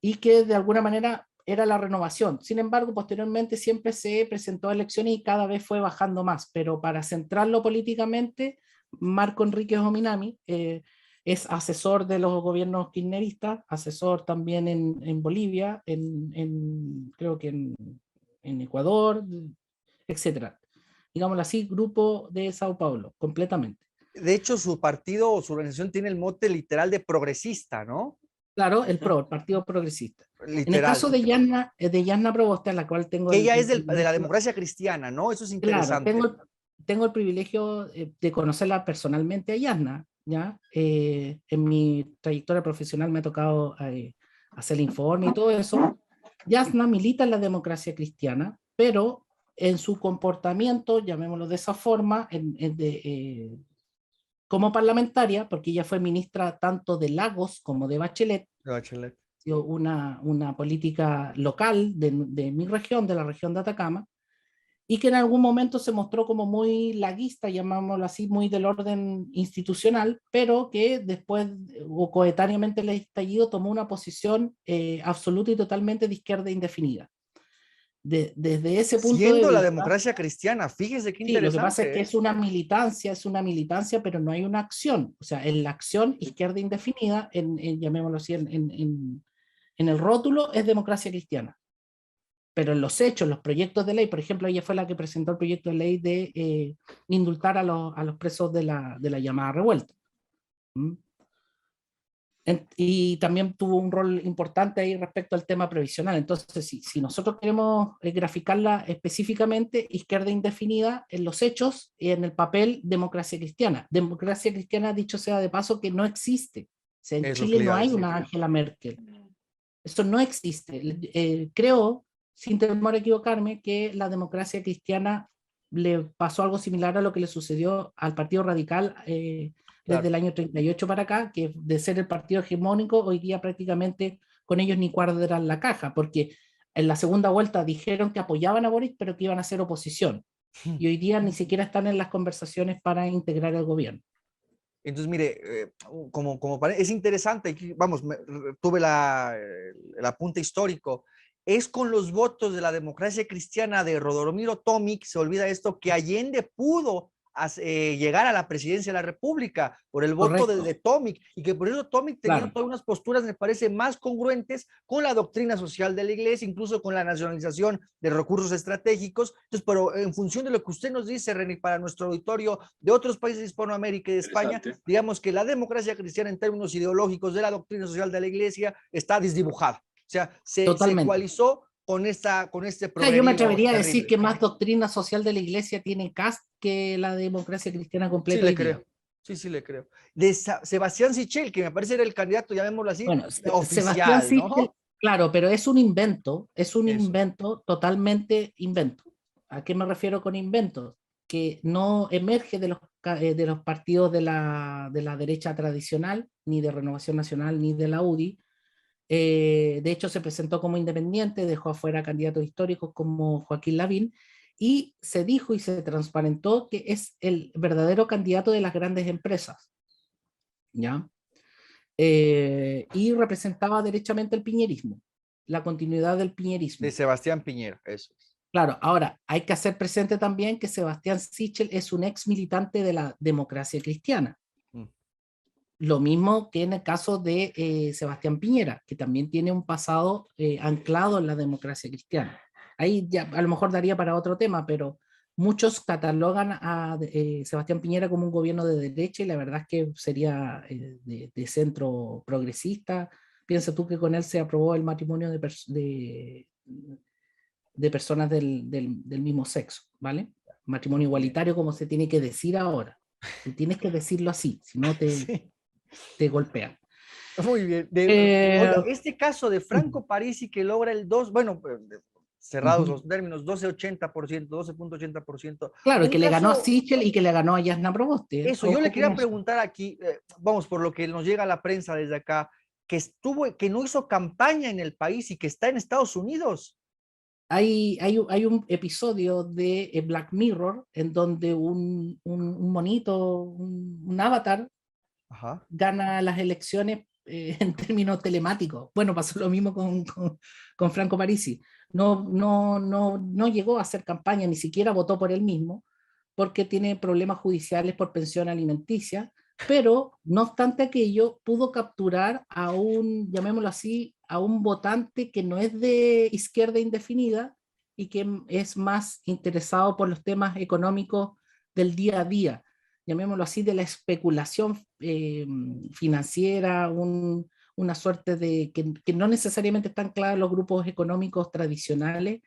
y que de alguna manera era la renovación. Sin embargo, posteriormente siempre se presentó a elecciones y cada vez fue bajando más, pero para centrarlo políticamente, Marco Enríquez Ominami es asesor de los gobiernos kirchneristas, asesor también en Bolivia, creo que en Ecuador, etcétera. Digámoslo así, grupo de Sao Paulo, completamente. De hecho, su partido o su organización tiene el mote literal de progresista, ¿no? Claro, el PRO, el Partido Progresista. Literal. En el caso de Yasna Proboste, a la cual tengo que ella es de la democracia cristiana, ¿no? Eso es interesante. Claro, tengo el privilegio de conocerla personalmente a Yasna, ¿ya? En mi trayectoria profesional me ha tocado hacer el informe y todo eso. Yasna milita en la democracia cristiana, pero en su comportamiento, llamémoslo de esa forma, como parlamentaria, porque ella fue ministra tanto de Lagos como de Bachelet, una política local de mi región, de la región de Atacama, y que en algún momento se mostró como muy laguista, llamámoslo así, muy del orden institucional, pero que después o coetáneamente el estallido tomó una posición absoluta y totalmente de izquierda indefinida. Desde ese punto Siendo de vista, la democracia cristiana, fíjese qué interesante. Sí, lo que pasa es que es una militancia, pero no hay una acción. O sea, en la acción izquierda indefinida, llamémoslo así, en el rótulo es democracia cristiana. Pero en los hechos, los proyectos de ley, por ejemplo, ella fue la que presentó el proyecto de ley de indultar a los presos de la llamada revuelta. ¿Mm? Y también tuvo un rol importante ahí respecto al tema previsional. Entonces, si nosotros queremos graficarla específicamente, izquierda indefinida en los hechos y en el papel, democracia cristiana. Democracia cristiana, dicho sea de paso, que no existe. O sea, en Chile no hay una Angela Merkel. Esto no existe. Creo, sin temor a equivocarme, que la democracia cristiana le pasó algo similar a lo que le sucedió al Partido Radical desde el año 38 para acá, que de ser el partido hegemónico, hoy día prácticamente con ellos ni cuadran la caja, porque en la segunda vuelta dijeron que apoyaban a Boric, pero que iban a hacer oposición. Y hoy día ni siquiera están en las conversaciones para integrar el gobierno. Entonces, mire, es interesante, vamos, tuve el apunte histórico, es con los votos de la democracia cristiana de Rodomiro Tomic, se olvida esto, que Allende pudo llegar a la presidencia de la República por el voto de Tomic, y que por eso Tomic tenía todas unas posturas, me parece, más congruentes con la doctrina social de la Iglesia, incluso con la nacionalización de recursos estratégicos. Entonces, pero en función de lo que usted nos dice, René, para nuestro auditorio de otros países de Hispanoamérica y de España, digamos que la democracia cristiana en términos ideológicos de la doctrina social de la Iglesia está desdibujada. O sea, se ecualizó con este progreso. Yo me atrevería a decir que más doctrina social de la Iglesia tiene Kast que la democracia cristiana completa. Sí, le creo. Sí, le creo. De Sebastián Sichel, que me parece era el candidato, llamémoslo así, bueno, oficial, Sebastián Sichel, ¿no? Claro, pero es un invento, totalmente invento. ¿A qué me refiero con invento? Que no emerge de los partidos de la derecha tradicional, ni de Renovación Nacional, ni de la UDI. De hecho, se presentó como independiente, dejó afuera candidatos históricos como Joaquín Lavín, y se dijo y se transparentó que es el verdadero candidato de las grandes empresas. ¿Ya? Y representaba derechamente el piñerismo, la continuidad del piñerismo. De Sebastián Piñera, eso es. Claro, ahora hay que hacer presente también que Sebastián Sichel es un ex militante de la democracia cristiana. Mm. Lo mismo que en el caso de Sebastián Piñera, que también tiene un pasado anclado en la democracia cristiana. Ahí ya a lo mejor daría para otro tema, pero muchos catalogan a Sebastián Piñera como un gobierno de derecha y la verdad es que sería de centro progresista. Piensa tú que con él se aprobó el matrimonio de personas del mismo sexo, ¿vale? Matrimonio igualitario como se tiene que decir ahora. Tú tienes que decirlo así, si no Sí, te golpean. muy bien. Eh, Oiga, este caso de Franco Parisi que logra el 2, bueno, cerrados los términos, 12,80%, 12,80%. claro, Un que le ganó a caso, Sichel y que le ganó a Yasna Proboste. eso, yo le Ojo con quería eso. preguntar aquí, vamos, por lo que nos llega a la prensa desde acá, que no hizo campaña en el país y que está en Estados Unidos. Hay un episodio de Black Mirror en donde un monito, un avatar, Ajá. gana las elecciones en términos telemáticos. Bueno, pasó lo mismo con Franco Parisi. No llegó a hacer campaña, ni siquiera votó por él mismo, porque tiene problemas judiciales por pensión alimenticia, pero no obstante aquello, pudo capturar a un, llamémoslo así, a un votante que no es de izquierda indefinida y que es más interesado por los temas económicos del día a día, llamémoslo así, de la especulación financiera, una suerte de que no necesariamente están claros los grupos económicos tradicionales.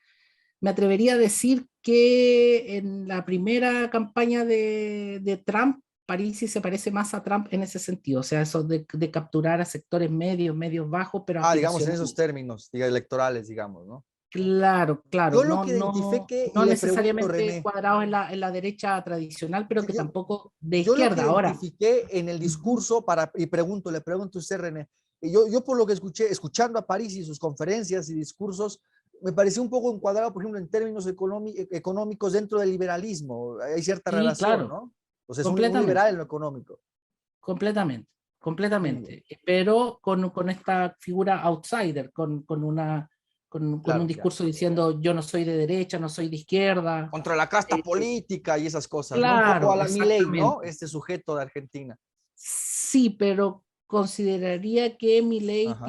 Me atrevería a decir que en la primera campaña de Trump, Parisi se parece más a Trump en ese sentido, o sea, eso de capturar a sectores medios, medios bajos, pero Digamos en esos aspiracionales. términos, electorales, digamos, ¿no? Claro, claro, Yo lo que no, identifiqué, y no le pregunto, necesariamente René, cuadrados en la derecha tradicional, pero que yo, tampoco de yo lo que izquierda. Ahora, identifiqué en el discurso, y le pregunto a usted, René, y yo por lo que escuché, escuchando a París y sus conferencias y discursos, me pareció un poco encuadrado, por ejemplo, en términos económicos dentro del liberalismo. Hay cierta sí, relación, claro, ¿no? O sea, es un completamente. liberal en lo económico. Completamente, Muy bien, completamente. Pero con esta figura outsider, con un claro, ya. discurso diciendo yo no soy de derecha, no soy de izquierda. Contra la casta Eh, política y esas cosas, ¿no? Un poco a claro, la Milei, ¿no? exactamente. Este sujeto de Argentina. Sí, pero consideraría que Milei Ajá.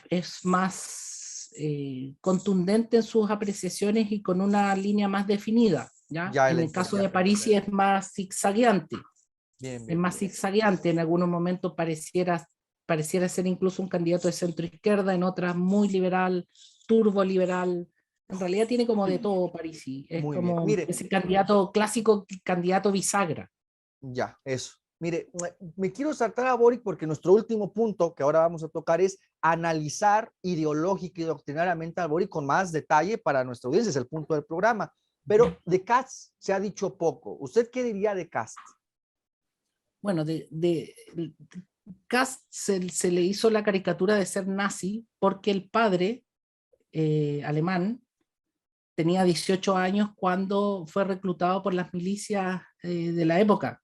es más contundente en sus apreciaciones y con una línea más definida, ¿ya? Ya, En el caso de Parisi es más zigzagueante. bien, Es bien, más bien. zigzagueante, en algunos momentos pareciera ser incluso un candidato de centro izquierda, en otras muy liberal, turbo liberal. En realidad tiene como de todo Parisi, es Muy bien. como Mire, ese candidato clásico, candidato bisagra. ya, eso. Mire, me quiero saltar a Boric porque nuestro último punto que ahora vamos a tocar es analizar ideológica y doctrinariamente a Boric con más detalle para nuestra audiencia, es el punto del programa. Pero de Katz se ha dicho poco. ¿Usted qué diría de Katz? Bueno, Kast se le hizo la caricatura de ser nazi porque el padre alemán tenía 18 años cuando fue reclutado por las milicias de la época.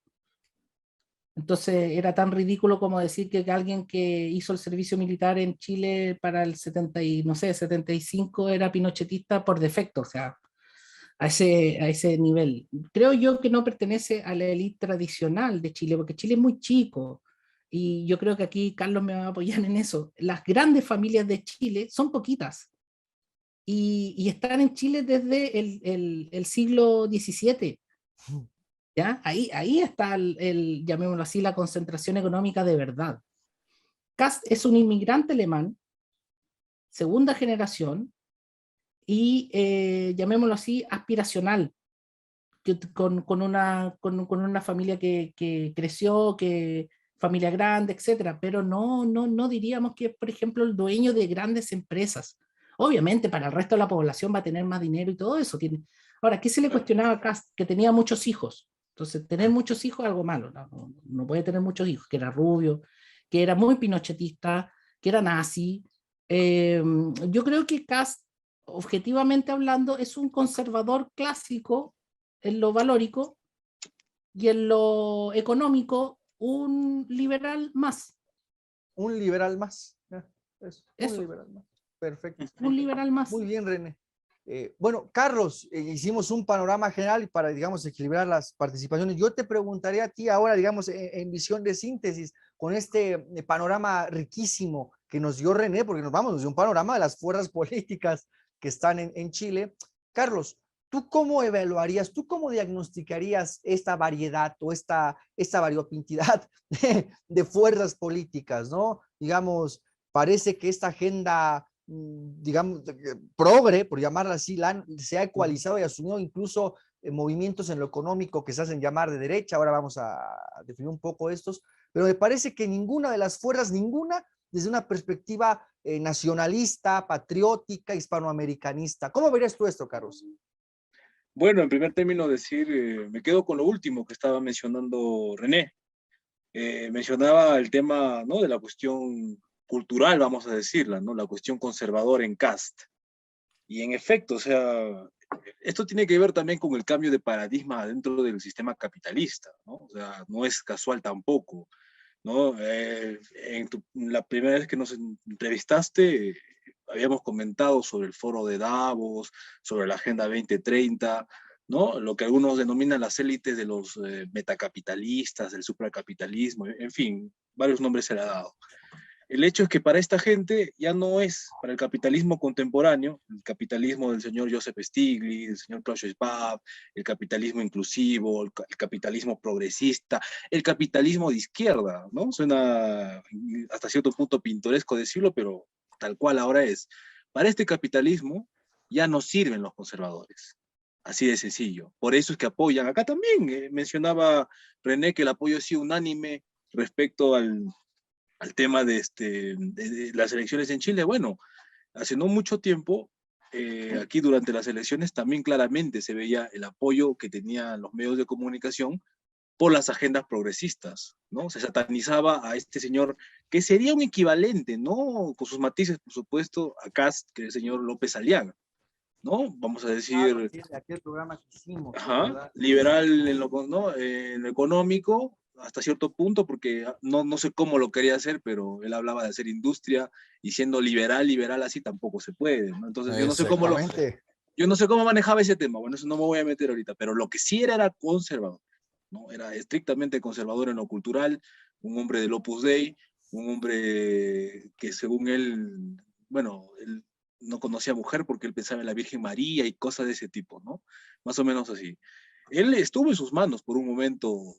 Entonces era tan ridículo como decir que alguien que hizo el servicio militar en Chile para el 70 y, no sé, 75 era pinochetista por defecto, o sea, a ese nivel. Creo yo que no pertenece a la élite tradicional de Chile, porque Chile es muy chico, y yo creo que aquí Carlos me va a apoyar en eso. Las grandes familias de Chile son poquitas, y están en Chile desde el siglo XVII. ¿Ya? Ahí está llamémoslo así, la concentración económica de verdad. Kast es un inmigrante alemán, segunda generación, y llamémoslo así, aspiracional, con una familia que creció, familia grande, etcétera, pero no diríamos que es, por ejemplo, el dueño de grandes empresas. Obviamente, para el resto de la población va a tener más dinero y todo eso. Ahora, ¿qué se le cuestionaba a Kast? Que tenía muchos hijos. Entonces, tener muchos hijos es algo malo. No puede tener muchos hijos, que era rubio, que era muy pinochetista, que era nazi. Yo creo que Kast, objetivamente hablando, es un conservador clásico en lo valórico y en lo económico un liberal más. Un liberal más. Ya, eso, un Eso, liberal más. Perfecto. un liberal más. Muy bien, René. Bueno, Carlos, hicimos un panorama general para, digamos, equilibrar las participaciones. Yo te preguntaría a ti ahora, digamos, en visión de síntesis, con este panorama riquísimo que nos dio René, porque nos dio un panorama de las fuerzas políticas que están en Chile. Carlos, ¿tú cómo evaluarías, tú cómo diagnosticarías esta variedad o esta variopintidad de fuerzas políticas, ¿no? Digamos, parece que esta agenda, digamos, progre, por llamarla así, se ha ecualizado y asumido incluso movimientos en lo económico que se hacen llamar de derecha. Ahora vamos a definir un poco estos, pero me parece que ninguna de las fuerzas, ninguna, desde una perspectiva nacionalista, patriótica, hispanoamericanista. ¿Cómo verías tú esto, Carlos? Bueno, en primer término decir, me quedo con lo último que estaba mencionando René. Mencionaba el tema, ¿no?, de la cuestión cultural, vamos a decirla, ¿no?, la cuestión conservadora en Kast. Y en efecto, o sea, esto tiene que ver también con el cambio de paradigma dentro del sistema capitalista, ¿no? O sea, no es casual tampoco, ¿no? La primera vez que nos entrevistaste, habíamos comentado sobre el foro de Davos, sobre la Agenda 2030, ¿no? Lo que algunos denominan las élites de los metacapitalistas, del supracapitalismo, en fin, varios nombres se le ha dado. El hecho es que para esta gente ya no es, para el capitalismo contemporáneo, el capitalismo del señor Joseph Stiglitz, del señor Klaus Schwab, el capitalismo inclusivo, el capitalismo progresista, el capitalismo de izquierda, ¿no? Suena hasta cierto punto pintoresco decirlo, pero tal cual ahora es. Para este capitalismo ya no sirven los conservadores. Así de sencillo. Por eso es que apoyan. Acá también mencionaba René que el apoyo ha sido unánime respecto al tema de las elecciones en Chile. Bueno, hace no mucho tiempo, aquí durante las elecciones también claramente se veía el apoyo que tenían los medios de comunicación por las agendas progresistas, ¿no? Se satanizaba a este señor, que sería un equivalente, ¿no?, con sus matices, por supuesto, a Kast, que es el señor López Aliaga, ¿no? Vamos a decir, Claro, sí, de aquel programa que hicimos, ajá, liberal en lo, ¿no?, en lo económico, hasta cierto punto, porque no sé cómo lo quería hacer, pero él hablaba de hacer industria, y siendo liberal así tampoco se puede, ¿no? Entonces yo no sé cómo manejaba ese tema, bueno, eso no me voy a meter ahorita, pero lo que sí era conservador, ¿no? Era estrictamente conservador en lo cultural, un hombre del Opus Dei, un hombre que según él, bueno, él no conocía mujer porque él pensaba en la Virgen María y cosas de ese tipo, ¿no? Más o menos así. Él estuvo en sus manos por un momento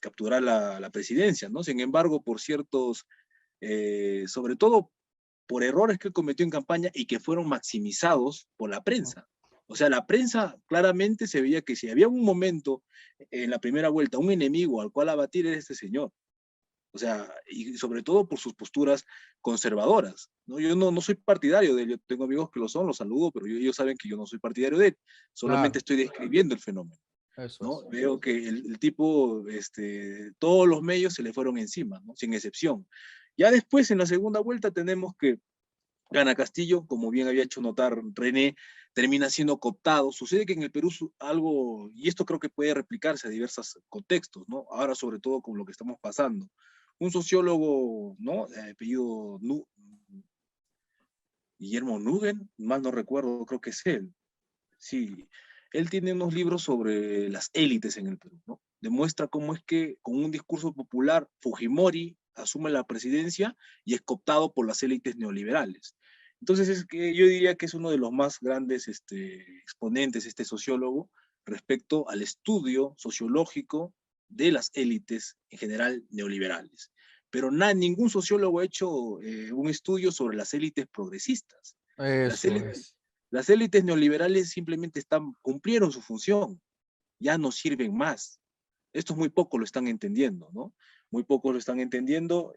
capturar la presidencia, ¿no? Sin embargo, por ciertos, sobre todo por errores que él cometió en campaña y que fueron maximizados por la prensa. O sea, la prensa claramente se veía que si había un momento en la primera vuelta, un enemigo al cual abatir era este señor. O sea, y sobre todo por sus posturas conservadoras, ¿no? Yo no soy partidario de él, yo tengo amigos que lo son, los saludo, pero ellos saben que yo no soy partidario de él, solamente Claro, estoy describiendo el fenómeno, eso ¿no? es. Veo que el tipo, todos los medios se le fueron encima, ¿no?, sin excepción. Ya después, en la segunda vuelta, tenemos que gana Castillo, como bien había hecho notar René, termina siendo cooptado. Sucede que en el Perú algo, y esto creo que puede replicarse a diversos contextos, ¿no? Ahora sobre todo con lo que estamos pasando. Un sociólogo, ¿no?, apellido Guillermo Nugent, mal no recuerdo, creo que es él. Sí, él tiene unos libros sobre las élites en el Perú, ¿no? Demuestra cómo es que con un discurso popular Fujimori asume la presidencia y es cooptado por las élites neoliberales. Entonces es que yo diría que es uno de los más grandes exponentes, este sociólogo, respecto al estudio sociológico de las élites en general neoliberales. Pero ningún sociólogo ha hecho un estudio sobre las élites progresistas. Las Eso élites, es. las élites neoliberales simplemente cumplieron su función, ya no sirven más. Estos muy pocos lo están entendiendo, ¿no? Muy pocos lo están entendiendo.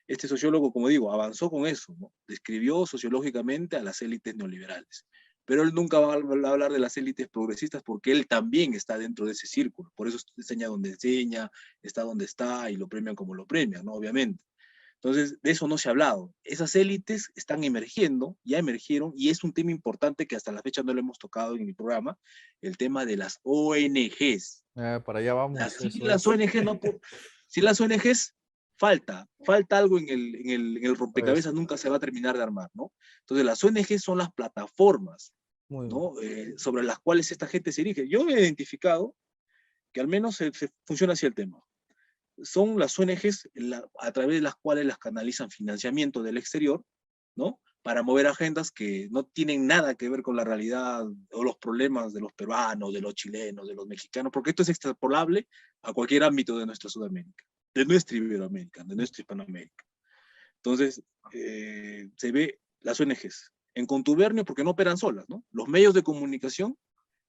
Este sociólogo, como digo, avanzó con eso, ¿no? Describió sociológicamente a las élites neoliberales. Pero él nunca va a hablar de las élites progresistas porque él también está dentro de ese círculo. Por eso enseña donde enseña, está donde está y lo premian como lo premian, ¿no? Obviamente. Entonces, de eso no se ha hablado. Esas élites están emergiendo, ya emergieron, y es un tema importante que hasta la fecha no lo hemos tocado en mi programa, el tema de las ONGs. Para allá vamos. Si las ONGs falta algo en el rompecabezas, nunca se va a terminar de armar, ¿no? Entonces las ONG son las plataformas, Muy bien. ¿no? Sobre las cuales esta gente se dirige. Yo me he identificado que al menos se funciona así el tema. Son las ONGs a través de las cuales las canalizan financiamiento del exterior, ¿no? Para mover agendas que no tienen nada que ver con la realidad o los problemas de los peruanos, de los chilenos, de los mexicanos, porque esto es extrapolable a cualquier ámbito de nuestra Sudamérica, de nuestra Iberoamérica, de nuestra Hispanoamérica. Entonces, se ve las ONGs en contubernio porque no operan solas, ¿no? Los medios de comunicación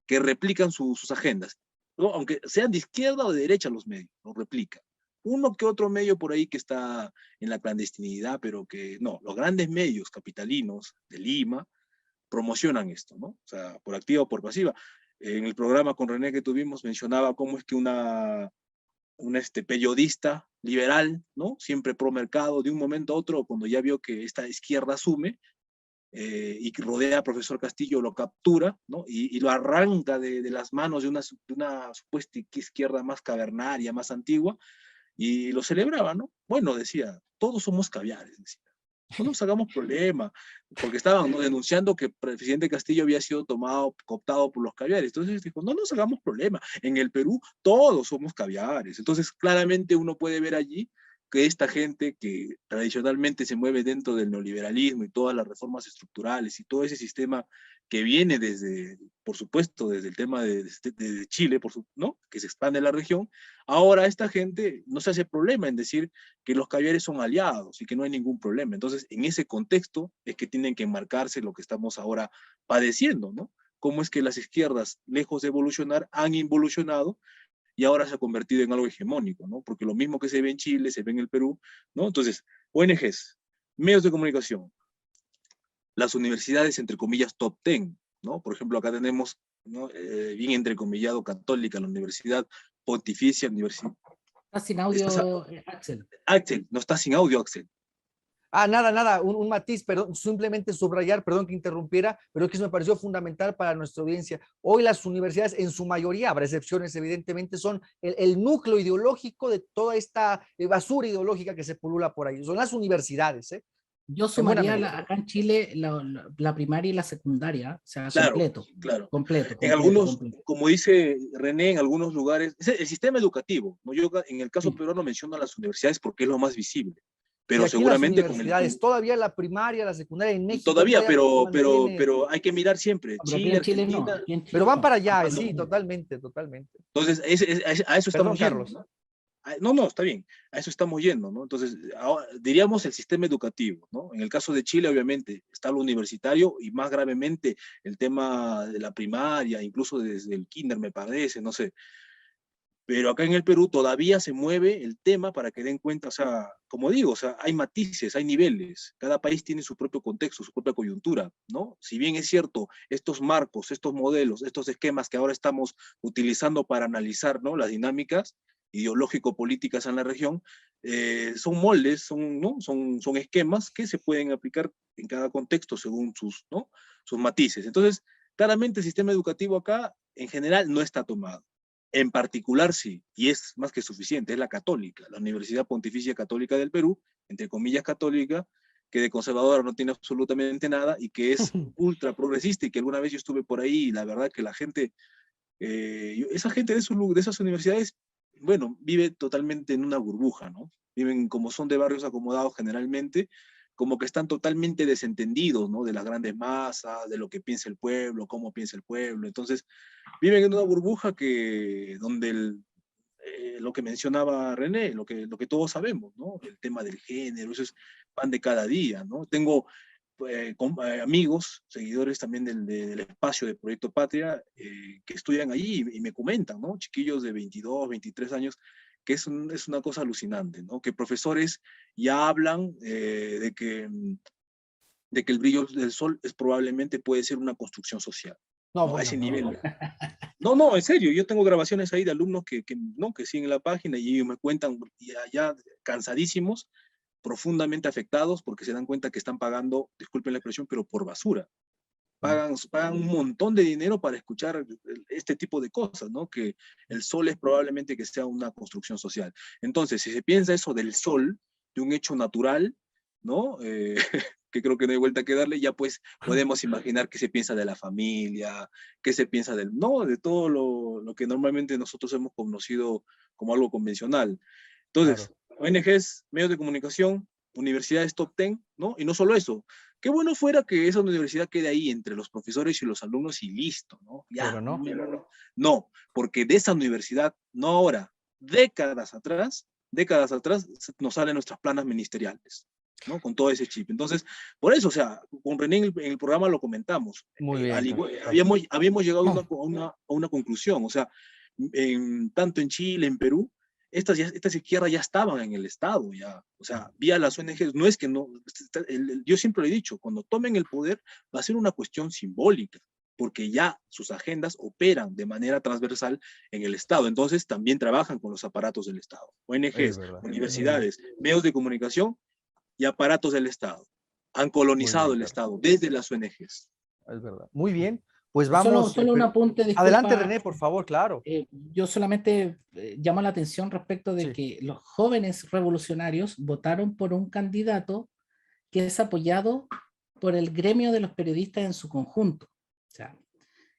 que replican sus agendas, ¿no? Aunque sean de izquierda o de derecha los medios, los replican. Uno que otro medio por ahí que está en la clandestinidad, pero que no, los grandes medios capitalinos de Lima promocionan esto, ¿no? O sea, por activa o por pasiva. En el programa con René que tuvimos mencionaba cómo es que una periodista liberal, ¿no? Siempre pro mercado, de un momento a otro, cuando ya vio que esta izquierda asume, y que rodea al profesor Castillo, lo captura, ¿no? Y lo arranca de las manos de una supuesta izquierda más cavernaria, más antigua, y lo celebraba, ¿no? Bueno, decía, todos somos caviares, decía. No nos hagamos problema, porque estaban, ¿no?, denunciando que el presidente Castillo había sido cooptado por los caviares. Entonces dijo, no nos hagamos problema, en el Perú todos somos caviares. Entonces claramente uno puede ver allí que esta gente que tradicionalmente se mueve dentro del neoliberalismo y todas las reformas estructurales y todo ese sistema que viene desde, por supuesto, desde el tema de Chile, ¿no?, que se expande en la región, ahora esta gente no se hace problema en decir que los caviares son aliados y que no hay ningún problema. Entonces, en ese contexto es que tienen que enmarcarse lo que estamos ahora padeciendo, ¿no? Cómo es que las izquierdas, lejos de evolucionar, han involucionado y ahora se ha convertido en algo hegemónico, ¿no? Porque lo mismo que se ve en Chile, se ve en el Perú, ¿no? Entonces, ONGs, medios de comunicación, las universidades, entre comillas, top 10, ¿no? Por ejemplo, acá tenemos, ¿no?, bien entrecomillado, católica, la Universidad Pontificia, Universidad. Está sin audio, Axel. Axel, no está sin audio, Axel. Nada, un matiz, perdón, simplemente subrayar, perdón que interrumpiera, pero es que eso me pareció fundamental para nuestra audiencia. Hoy las universidades, en su mayoría, habrá excepciones evidentemente, son el núcleo ideológico de toda esta basura ideológica que se pulula por ahí. Son las universidades, ¿eh? Yo sumaría acá en Chile la primaria y la secundaria, o sea, Claro, completo. claro. Completo. En algunos, como dice René, en algunos lugares, el sistema educativo, ¿no? Yo en el caso peruano menciono a las universidades porque es lo más visible. Pero y aquí seguramente las universidades, todavía la primaria, la secundaria en México. Todavía, pero hay que mirar siempre. Chile, Argentina. No, pero van para allá, sí, totalmente. Entonces, a eso estamos yendo, Carlos. ¿no? Está bien, a eso estamos yendo, ¿no? Entonces, ahora, diríamos el sistema educativo, ¿no? En el caso de Chile, obviamente, está lo universitario y más gravemente el tema de la primaria, incluso desde el kinder, me parece, no sé. Pero acá en el Perú todavía se mueve el tema para que den cuenta, o sea, como digo, o sea, hay matices, hay niveles, cada país tiene su propio contexto, su propia coyuntura, ¿no? Si bien es cierto, estos marcos, estos modelos, estos esquemas que ahora estamos utilizando para analizar, ¿no?, las dinámicas ideológico-políticas en la región, son moldes, ¿no?, son esquemas que se pueden aplicar en cada contexto según ¿no?, sus matices. Entonces, claramente el sistema educativo acá, en general, no está tomado. En particular sí, y es más que suficiente, es la católica, la Universidad Pontificia Católica del Perú, entre comillas católica, que de conservadora no tiene absolutamente nada y que es ultra progresista y que alguna vez yo estuve por ahí y la verdad que la gente, esa gente de esas universidades, bueno, vive totalmente en una burbuja, ¿no? Viven como son de barrios acomodados generalmente, como que están totalmente desentendidos, ¿no?, de las grandes masas, de lo que piensa el pueblo, cómo piensa el pueblo. Entonces, viven en una burbuja donde lo que mencionaba René, lo que todos sabemos, ¿no?, el tema del género, eso es pan de cada día, ¿no? Tengo amigos, seguidores también del espacio de Proyecto Patria, que estudian allí y me comentan, ¿no?, chiquillos de 22, 23 años, que es una cosa alucinante, ¿no?, que profesores ya hablan de que el brillo del sol probablemente puede ser una construcción social. No, ¿no? bueno, A ese no. nivel. No, en serio, yo tengo grabaciones ahí de alumnos que siguen la página y ellos me cuentan ya cansadísimos, profundamente afectados porque se dan cuenta que están pagando, disculpen la expresión, pero por basura. pagan un montón de dinero para escuchar este tipo de cosas, ¿no? Que el sol es probablemente que sea una construcción social. Entonces, si se piensa eso del sol, de un hecho natural, ¿no? Que creo que no hay vuelta que darle, ya pues podemos imaginar qué se piensa de la familia, qué se piensa no, de todo lo que normalmente nosotros hemos conocido como algo convencional. Entonces, ONGs, medios de comunicación, universidades top 10, ¿no? Y no solo eso, qué bueno fuera que esa universidad quede ahí entre los profesores y los alumnos y listo, ¿no? Ya, pero no. No, porque de esa universidad, no ahora, décadas atrás, nos salen nuestras planas ministeriales, ¿no? Con todo ese chip. Entonces, por eso, o sea, con René en el programa lo comentamos. Muy bien. Habíamos llegado a una conclusión, o sea, tanto en Chile, en Perú, estas izquierdas ya estaban en el Estado, ya, o sea, vía las ONGs, no es que no, yo siempre lo he dicho, cuando tomen el poder va a ser una cuestión simbólica, porque ya sus agendas operan de manera transversal en el Estado, entonces también trabajan con los aparatos del Estado, ONGs, universidades, medios de comunicación y aparatos del Estado. Han colonizado el Estado desde las ONGs. Es verdad. Muy bien, pues vamos. Solo un apunte, disculpa. Adelante, René, por favor, claro. Yo solamente llamo la atención respecto de que los jóvenes revolucionarios votaron por un candidato que es apoyado por el gremio de los periodistas en su conjunto. O sea,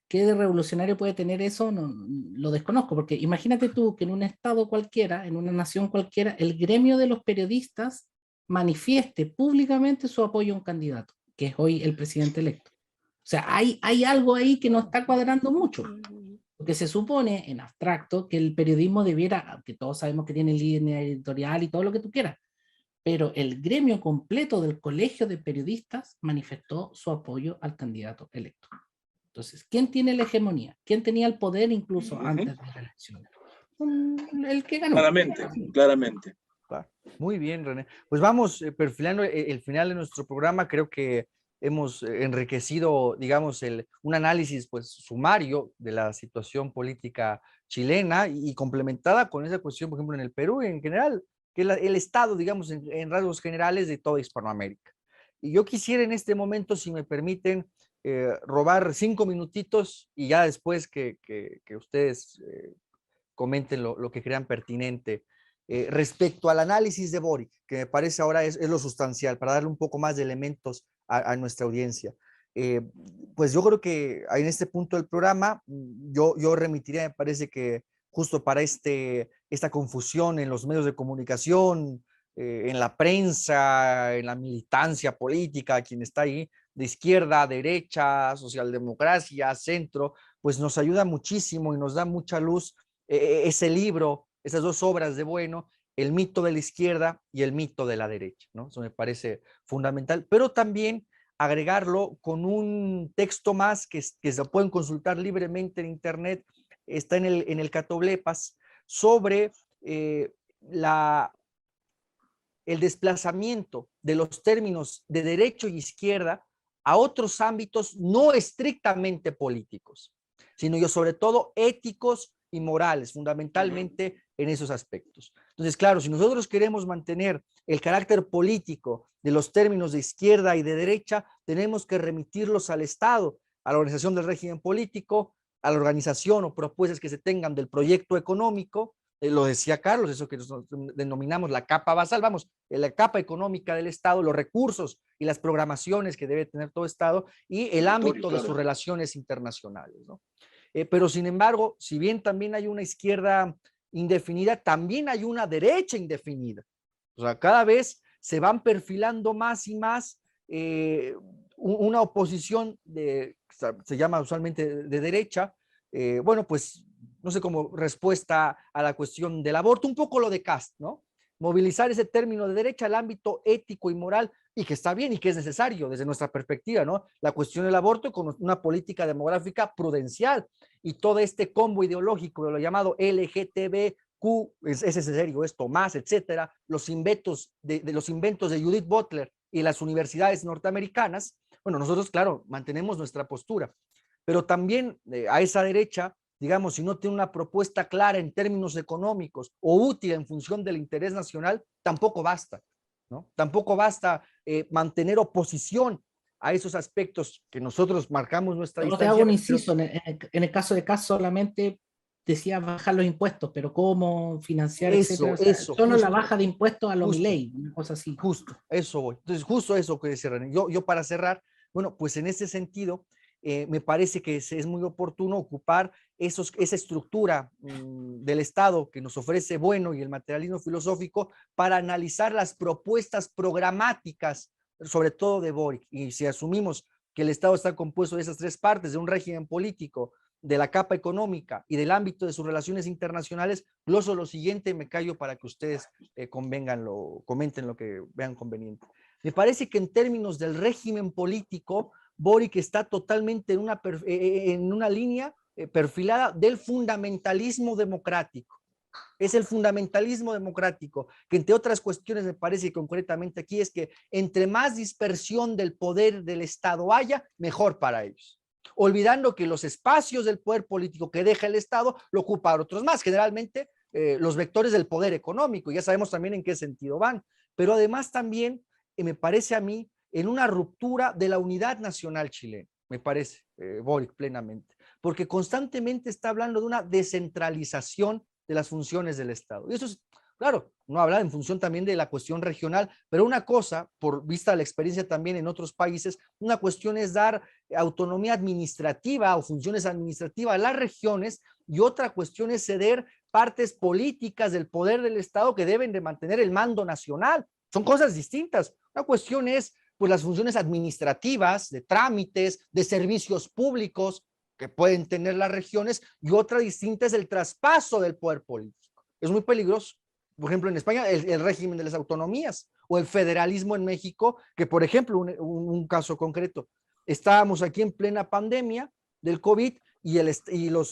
¿qué de revolucionario puede tener eso? No, lo desconozco, porque imagínate tú que en un estado cualquiera, en una nación cualquiera, el gremio de los periodistas manifieste públicamente su apoyo a un candidato, que es hoy el presidente electo. O sea, hay algo ahí que no está cuadrando mucho, porque se supone en abstracto que el periodismo debiera, que todos sabemos que tiene línea editorial y todo lo que tú quieras, pero el gremio completo del colegio de periodistas manifestó su apoyo al candidato electo. Entonces, ¿quién tiene la hegemonía? ¿Quién tenía el poder incluso antes de la elección? El que ganó. Claramente. Muy bien, René. Pues vamos perfilando el final de nuestro programa. Creo que hemos enriquecido, digamos, un análisis pues sumario de la situación política chilena y complementada con esa cuestión, por ejemplo, en el Perú y en general, que es el estado, digamos, en rasgos generales de toda Hispanoamérica. Y yo quisiera en este momento, si me permiten, robar 5 minutitos y ya después que ustedes comenten lo que crean pertinente. Respecto al análisis de Boric, que me parece ahora es lo sustancial, para darle un poco más de elementos a nuestra audiencia. Pues yo creo que en este punto del programa, yo remitiría, me parece que justo para esta confusión en los medios de comunicación, en la prensa, en la militancia política, quien está ahí, de izquierda, derecha, socialdemocracia, centro, pues nos ayuda muchísimo y nos da mucha luz ese libro, esas dos obras de Bueno, El mito de la izquierda y El mito de la derecha, ¿no? Eso me parece fundamental, pero también agregarlo con un texto más que se pueden consultar libremente en internet, está en el Catoblepas, sobre el desplazamiento de los términos de derecho y izquierda a otros ámbitos no estrictamente políticos, sino yo sobre todo éticos y morales, fundamentalmente en esos aspectos. Entonces, claro, si nosotros queremos mantener el carácter político de los términos de izquierda y de derecha, tenemos que remitirlos al Estado, a la organización del régimen político, a la organización o propuestas que se tengan del proyecto económico, lo decía Carlos, eso que nosotros denominamos la capa basal, vamos, la capa económica del Estado, los recursos y las programaciones que debe tener todo Estado y el ámbito de sus relaciones internacionales, ¿no? Pero sin embargo, si bien también hay una izquierda indefinida, también hay una derecha indefinida. O sea, cada vez se van perfilando más y más una oposición se llama usualmente de derecha, bueno, pues no sé, como respuesta a la cuestión del aborto, un poco lo de Kast, ¿no? Movilizar ese término de derecha al ámbito ético y moral, y que está bien y que es necesario desde nuestra perspectiva, ¿no? La cuestión del aborto con una política demográfica prudencial y todo este combo ideológico de lo llamado LGTBQ, es serio esto, más, etcétera, los inventos de Judith Butler y las universidades norteamericanas. Bueno, nosotros, claro, mantenemos nuestra postura, pero también a esa derecha, digamos, si no tiene una propuesta clara en términos económicos o útil en función del interés nacional, tampoco basta, ¿no? Tampoco basta mantener oposición a esos aspectos que nosotros marcamos nuestra Te distancia. hago un inciso, en el caso de Kast solamente decía bajar los impuestos, pero cómo financiar, etcétera. O sea, solo justo, la baja de impuestos a lo justo. Milei, una cosa así. Justo, eso voy. Entonces, justo eso que decía René. Yo para cerrar, bueno, pues en ese sentido, me parece que es muy oportuno ocupar esa estructura del Estado que nos ofrece Bueno y el materialismo filosófico para analizar las propuestas programáticas, sobre todo de Boric. Y si asumimos que el Estado está compuesto de esas tres partes, de un régimen político, de la capa económica y del ámbito de sus relaciones internacionales, gloso lo siguiente, me callo para que ustedes comenten lo que vean conveniente. Me parece que en términos del régimen político, Boric está totalmente en una línea perfilada del fundamentalismo democrático. Es el fundamentalismo democrático, que entre otras cuestiones me parece que concretamente aquí es que entre más dispersión del poder del Estado haya, mejor para ellos. Olvidando que los espacios del poder político que deja el Estado lo ocupan otros más, generalmente los vectores del poder económico, ya sabemos también en qué sentido van, pero además también me parece a mí en una ruptura de la unidad nacional chilena, me parece, Boric plenamente, porque constantemente está hablando de una descentralización de las funciones del Estado. Y eso es, claro, no habla en función también de la cuestión regional, pero una cosa, por vista la experiencia también en otros países, una cuestión es dar autonomía administrativa o funciones administrativas a las regiones y otra cuestión es ceder partes políticas del poder del Estado que deben de mantener el mando nacional. Son cosas distintas. Una cuestión es pues las funciones administrativas, de trámites, de servicios públicos que pueden tener las regiones y otra distinta es el traspaso del poder político. Es muy peligroso. Por ejemplo, en España, el régimen de las autonomías o el federalismo en México, que por ejemplo, un caso concreto, estábamos aquí en plena pandemia del COVID y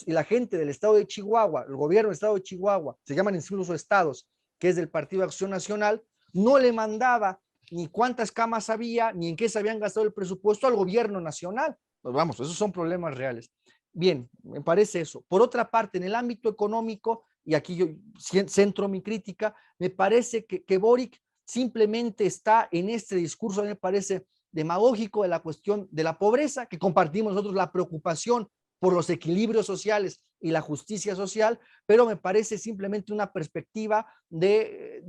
la gente del estado de Chihuahua, el gobierno del estado de Chihuahua, se llaman incluso estados, que es del Partido de Acción Nacional, no le mandaba ni cuántas camas había, ni en qué se habían gastado el presupuesto al gobierno nacional. Pues vamos, esos son problemas reales. Bien, me parece eso. Por otra parte, en el ámbito económico, y aquí yo centro mi crítica, me parece que Boric simplemente está en este discurso, me parece demagógico de la cuestión de la pobreza, que compartimos nosotros la preocupación por los equilibrios sociales y la justicia social, pero me parece simplemente una perspectiva de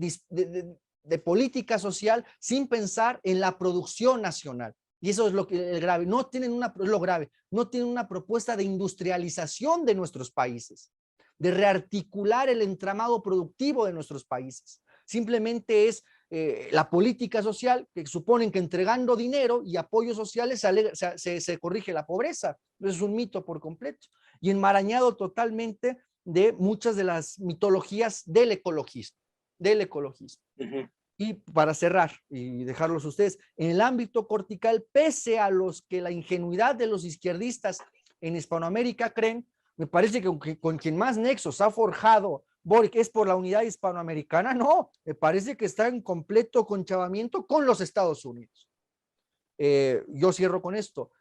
política social sin pensar en la producción nacional. Y eso es lo que es grave. No tienen una propuesta de industrialización de nuestros países, de rearticular el entramado productivo de nuestros países. Simplemente es la política social que suponen que entregando dinero y apoyos sociales se corrige la pobreza. Eso es un mito por completo. Y enmarañado totalmente de muchas de las mitologías del ecologismo. Y para cerrar y dejarlos a ustedes, en el ámbito cortical, pese a los que la ingenuidad de los izquierdistas en Hispanoamérica creen, me parece que con quien más nexos ha forjado Boric es por la unidad hispanoamericana, no, me parece que está en completo conchavamiento con los Estados Unidos. Yo cierro con esto.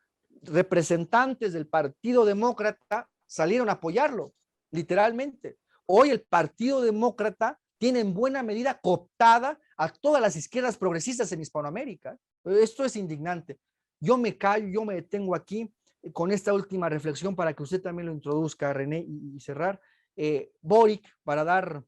Representantes del Partido Demócrata salieron a apoyarlo, literalmente. Hoy el Partido Demócrata tiene en buena medida cooptada a todas las izquierdas progresistas en Hispanoamérica. Esto es indignante. Yo me callo, yo me detengo aquí con esta última reflexión para que usted también lo introduzca, René, y cerrar. Boric, para dar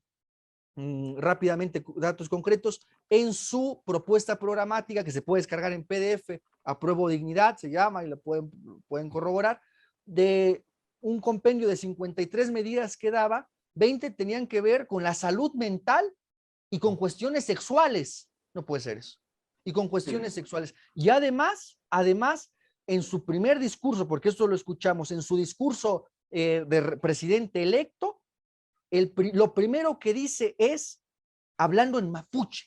rápidamente datos concretos, en su propuesta programática que se puede descargar en PDF, Apruebo Dignidad, se llama y lo pueden corroborar, de un compendio de 53 medidas que daba, 20 tenían que ver con la salud mental y con cuestiones sexuales. No puede ser eso. Y con cuestiones sexuales. Y además, en su primer discurso, porque esto lo escuchamos, en su discurso de presidente electo, lo primero que dice es, hablando en mapuche,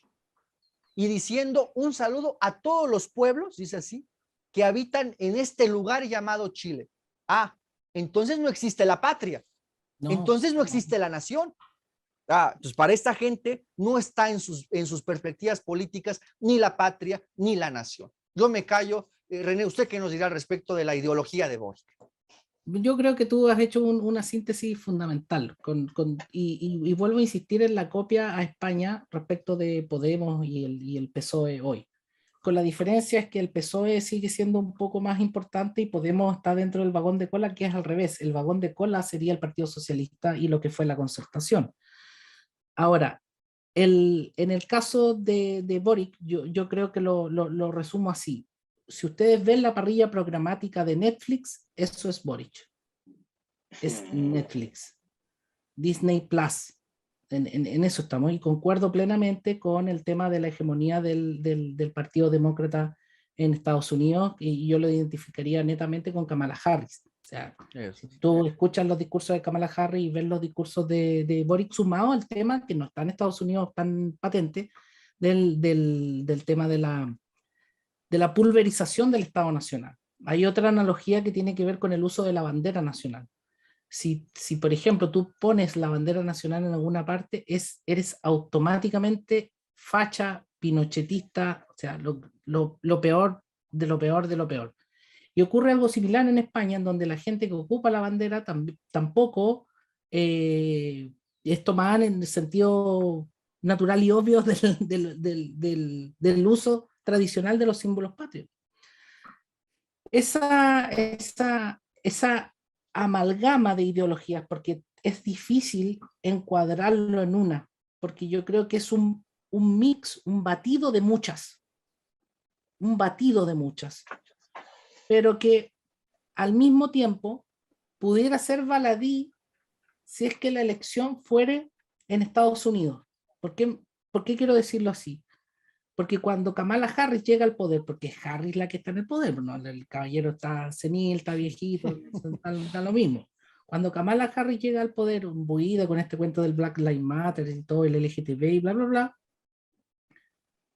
y diciendo un saludo a todos los pueblos, dice así, que habitan en este lugar llamado Chile. Ah, entonces no existe la patria. No, entonces no existe la nación. Entonces para esta gente no está en sus perspectivas políticas ni la patria ni la nación. Yo me callo. René, ¿usted qué nos dirá al respecto de la ideología de Boric? Yo creo que tú has hecho una síntesis fundamental y vuelvo a insistir en la copia a España respecto de Podemos y el PSOE hoy. con la diferencia es que el PSOE sigue siendo un poco más importante y Podemos está dentro del vagón de cola, que es al revés. El vagón de cola sería el Partido Socialista y lo que fue la Concertación. Ahora, en el caso de Boric, yo creo que lo resumo así. Si ustedes ven la parrilla programática de Netflix, eso es Boric. Es Netflix. Disney Plus. En eso estamos y concuerdo plenamente con el tema de la hegemonía del Partido Demócrata en Estados Unidos, y yo lo identificaría netamente con Kamala Harris. O sea, si tú escuchas los discursos de Kamala Harris y ves los discursos de Boric, sumado al tema que no está en Estados Unidos tan patente, del tema de la pulverización del Estado Nacional. Hay otra analogía que tiene que ver con el uso de la bandera nacional. Si por ejemplo tú pones la bandera nacional en alguna parte, eres automáticamente facha, pinochetista, o sea, lo peor de lo peor de lo peor. Y ocurre algo similar en España, en donde la gente que ocupa la bandera tampoco es tomada en el sentido natural y obvio del uso tradicional de los símbolos patrios. Esa amalgama de ideologías, porque es difícil encuadrarlo en una, porque yo creo que es un mix, un batido de muchas, pero que al mismo tiempo pudiera ser baladí si es que la elección fuere en Estados Unidos. ¿Por qué quiero decirlo así? Porque cuando Kamala Harris llega al poder, porque es Harris la que está en el poder, ¿no? El caballero está senil, está viejito, está lo mismo. Cuando Kamala Harris llega al poder, imbuida con este cuento del Black Lives Matter y todo, el LGTB y bla, bla, bla,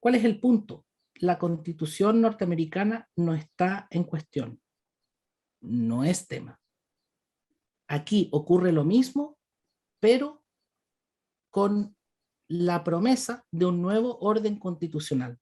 ¿cuál es el punto? La Constitución norteamericana no está en cuestión. No es tema. Aquí ocurre lo mismo, pero con la promesa de un nuevo orden constitucional.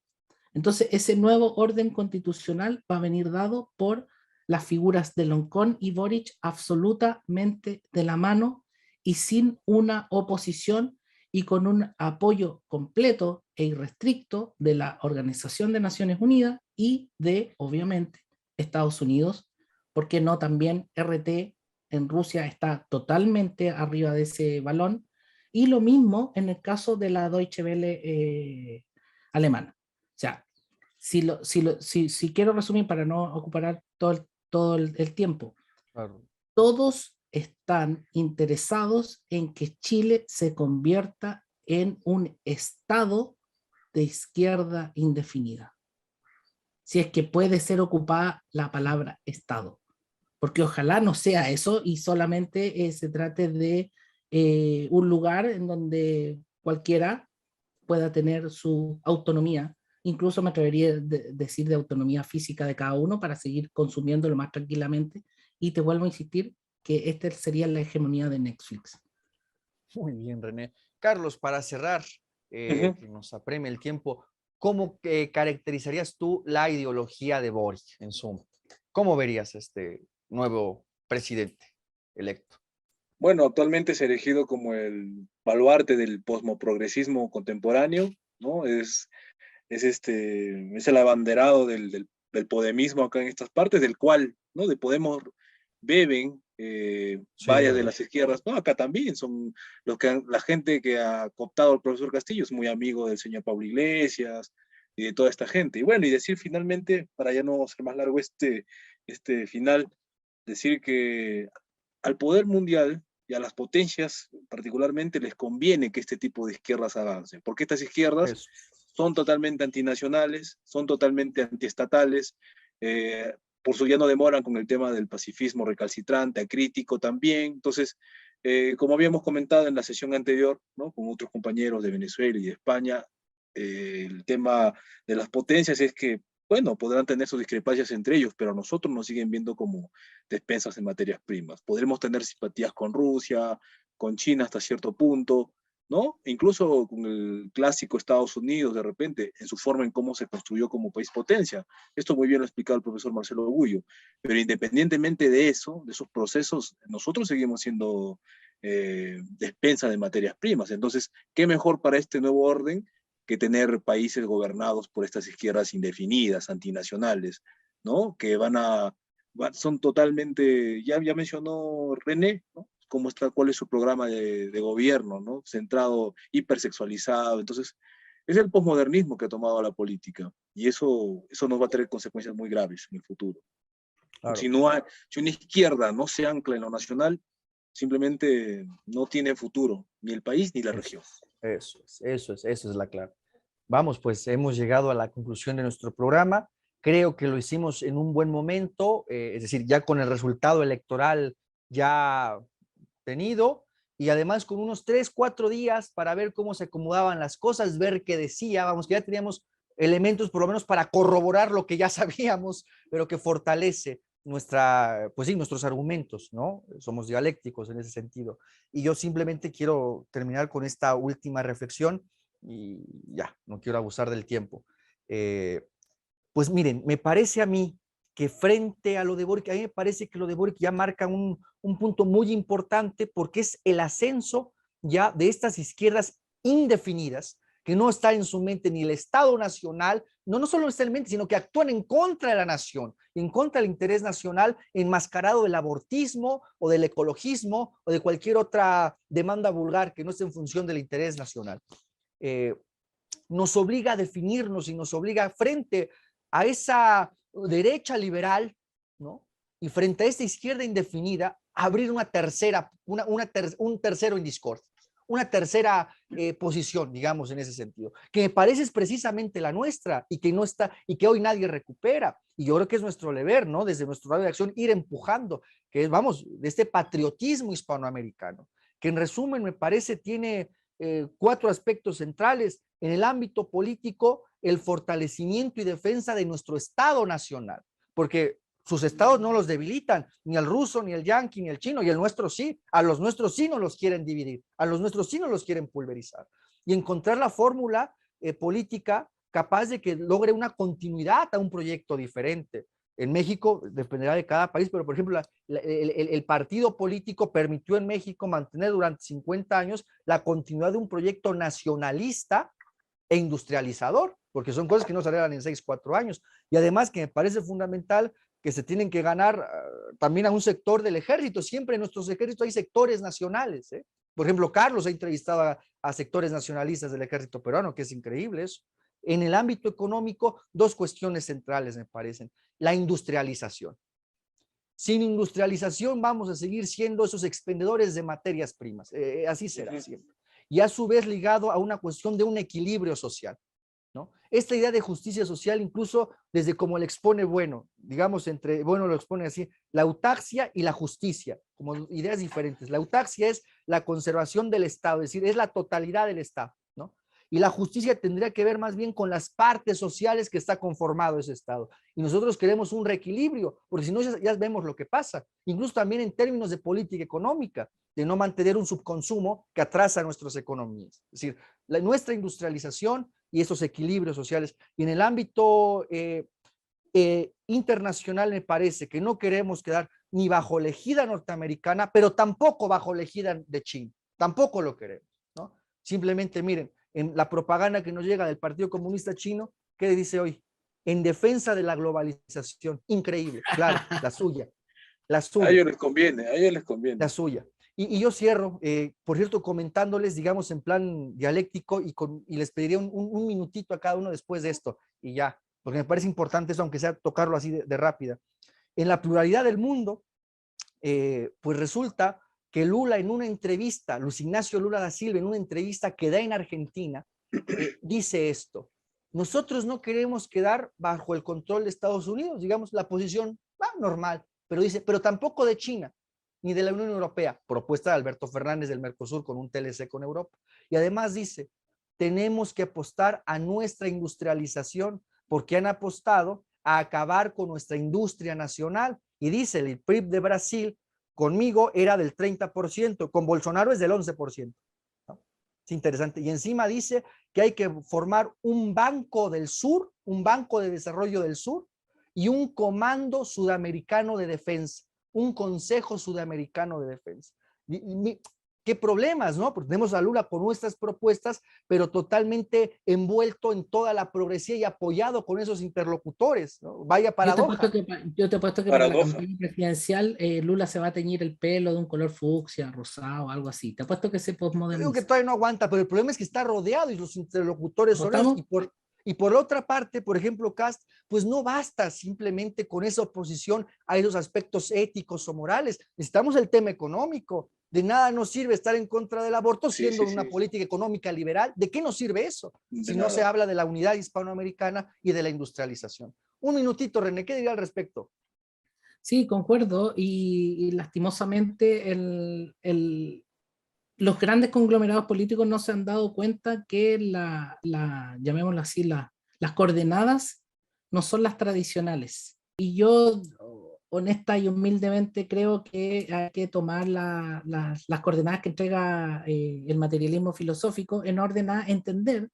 Entonces, ese nuevo orden constitucional va a venir dado por las figuras de Loncón y Boric absolutamente de la mano y sin una oposición y con un apoyo completo e irrestricto de la Organización de Naciones Unidas y de, obviamente, Estados Unidos, porque no también RT en Rusia está totalmente arriba de ese balón, y lo mismo en el caso de la Deutsche Welle alemana. O sea, si quiero resumir para no ocupar todo el tiempo, Claro. todos están interesados en que Chile se convierta en un estado de izquierda indefinida. Si es que puede ser ocupada la palabra estado. Porque ojalá no sea eso y solamente se trate de un lugar en donde cualquiera pueda tener su autonomía, incluso me atrevería a decir de autonomía física de cada uno para seguir consumiéndolo más tranquilamente. Y te vuelvo a insistir que esta sería la hegemonía de Netflix. Muy bien, René. Carlos, para cerrar, que nos apremie el tiempo, ¿cómo caracterizarías tú la ideología de Boric en suma? ¿Cómo verías este nuevo presidente electo? Bueno, actualmente es elegido como el baluarte del posmoprogresismo contemporáneo, ¿no? Es el abanderado del podemismo acá en estas partes, del cual, ¿no? De Podemos beben varias de las izquierdas, ¿no? Acá también son la gente que ha cooptado al profesor Castillo, es muy amigo del señor Pablo Iglesias y de toda esta gente. Y bueno, y decir finalmente, para ya no hacer más largo este final, decir que al poder mundial y a las potencias particularmente les conviene que este tipo de izquierdas avancen, porque estas izquierdas son totalmente antinacionales, son totalmente antiestatales, por eso ya no demoran con el tema del pacifismo recalcitrante, acrítico también. Entonces, como habíamos comentado en la sesión anterior, ¿no? Con otros compañeros de Venezuela y de España, el tema de las potencias es que, bueno, podrán tener sus discrepancias entre ellos, pero a nosotros nos siguen viendo como despensas de materias primas. Podremos tener simpatías con Rusia, con China hasta cierto punto, ¿no? Incluso con el clásico Estados Unidos, de repente, en su forma en cómo se construyó como país potencia. Esto muy bien lo ha explicado el profesor Marcelo Gullo. Pero independientemente de eso, de esos procesos, nosotros seguimos siendo despensa de materias primas. Entonces, ¿qué mejor para este nuevo orden que tener países gobernados por estas izquierdas indefinidas, antinacionales, ¿no? Que son totalmente, ya mencionó René, ¿no? Cuál es su programa de gobierno, ¿no? Centrado, hipersexualizado. Entonces, es el posmodernismo que ha tomado la política, y eso nos va a tener consecuencias muy graves en el futuro. Claro. Si una izquierda no se ancla en lo nacional, simplemente no tiene futuro, ni el país ni la región. Eso es la clave. Vamos, pues hemos llegado a la conclusión de nuestro programa. Creo que lo hicimos en un buen momento, es decir, ya con el resultado electoral ya tenido, y además con unos 3-4 días para ver cómo se acomodaban las cosas, ver qué decía, vamos, que ya teníamos elementos por lo menos para corroborar lo que ya sabíamos, pero que fortalece nuestros argumentos, ¿no? Somos dialécticos en ese sentido. Y yo simplemente quiero terminar con esta última reflexión y ya, no quiero abusar del tiempo. Pues miren, me parece a mí que frente a lo de Boric, a mí me parece que lo de Boric ya marca un punto muy importante, porque es el ascenso ya de estas izquierdas indefinidas, que no está en su mente ni el Estado nacional, no solo está en mente, sino que actúan en contra de la nación, en contra del interés nacional, enmascarado del abortismo o del ecologismo o de cualquier otra demanda vulgar que no esté en función del interés nacional. Nos obliga a definirnos y nos obliga frente a esa derecha liberal, ¿no? Y frente a esta izquierda indefinida, a abrir una tercera, un tercero en discordia, una tercera posición, digamos, en ese sentido, que me parece es precisamente la nuestra y que no está, y que hoy nadie recupera. Y yo creo que es nuestro deber, ¿no? Desde nuestro radio de acción, ir empujando, que es, vamos, de este patriotismo hispanoamericano, que en resumen me parece tiene 4 aspectos centrales. En el ámbito político, el fortalecimiento y defensa de nuestro Estado nacional, porque sus estados no los debilitan, ni el ruso, ni el yanqui, ni el chino, y el nuestro sí. A los nuestros sí no los quieren dividir, a los nuestros sí no los quieren pulverizar. Y encontrar la fórmula política capaz de que logre una continuidad a un proyecto diferente. En México dependerá de cada país, pero por ejemplo el partido político permitió en México mantener durante 50 años la continuidad de un proyecto nacionalista e industrializador, porque son cosas que no salieron en 6-4 años. Y además que me parece fundamental que se tienen que ganar también a un sector del ejército. Siempre en nuestros ejércitos hay sectores nacionales, ¿eh? Por ejemplo, Carlos ha entrevistado a sectores nacionalistas del ejército peruano, que es increíble eso. En el ámbito económico, 2 cuestiones centrales me parecen. La industrialización. Sin industrialización vamos a seguir siendo esos expendedores de materias primas. Así será siempre. Y a su vez ligado a una cuestión de un equilibrio social, ¿no? Esta idea de justicia social, incluso desde como le expone Bueno, digamos Bueno lo expone así, la autaxia y la justicia, como ideas diferentes. La autaxia es la conservación del Estado, es decir, es la totalidad del Estado, ¿no? Y la justicia tendría que ver más bien con las partes sociales que está conformado ese Estado. Y nosotros queremos un reequilibrio, porque si no ya vemos lo que pasa, incluso también en términos de política económica, de no mantener un subconsumo que atrasa nuestras economías. Es decir, nuestra industrialización y esos equilibrios sociales. Y en el ámbito internacional me parece que no queremos quedar ni bajo la ejida norteamericana, pero tampoco bajo la ejida de China. Tampoco lo queremos, ¿no? Simplemente miren, en la propaganda que nos llega del Partido Comunista Chino, ¿qué dice hoy? En defensa de la globalización. Increíble, claro, la suya. La suya. A ellos les conviene. La suya. Y yo cierro, por cierto, comentándoles, digamos, en plan dialéctico y les pediría un minutito a cada uno después de esto y ya, porque me parece importante eso, aunque sea tocarlo así de rápida. En la pluralidad del mundo, pues resulta que Lula en una entrevista, Luis Ignacio Lula da Silva en una entrevista que da en Argentina, dice esto: nosotros no queremos quedar bajo el control de Estados Unidos, digamos, la posición normal, pero dice, pero tampoco de China ni de la Unión Europea, propuesta de Alberto Fernández del Mercosur con un TLC con Europa. Y además dice, tenemos que apostar a nuestra industrialización, porque han apostado a acabar con nuestra industria nacional. Y dice, el PIB de Brasil conmigo era del 30%, con Bolsonaro es del 11%. ¿No? Es interesante. Y encima dice que hay que formar un banco del sur, un banco de desarrollo del sur y un comando sudamericano de defensa, un consejo sudamericano de defensa. qué problemas, ¿no? Porque tenemos a Lula con nuestras propuestas, pero totalmente envuelto en toda la progresía y apoyado con esos interlocutores, ¿no? Vaya paradoja. Yo te apuesto que para la Paradoja. campaña presidencial Lula se va a teñir el pelo de un color fucsia, rosado, algo así. Te apuesto que se Yo digo que posmoderniza. todavía no aguanta, pero el problema es que está rodeado y los interlocutores son esos. Y por otra parte, por ejemplo, Cast, pues no basta simplemente con esa oposición a esos aspectos éticos o morales. Necesitamos el tema económico. De nada nos sirve estar en contra del aborto Sí, siendo sí, una sí. política económica liberal. ¿De qué nos sirve eso? De Si no nada. se habla de la unidad hispanoamericana y de la industrialización. Un minutito, René, ¿qué diría al respecto? Sí, concuerdo. Y lastimosamente los grandes conglomerados políticos no se han dado cuenta que llamémoslo así, las coordenadas no son las tradicionales. Y yo, honesta y humildemente, creo que hay que tomar las coordenadas que entrega el materialismo filosófico en orden a entender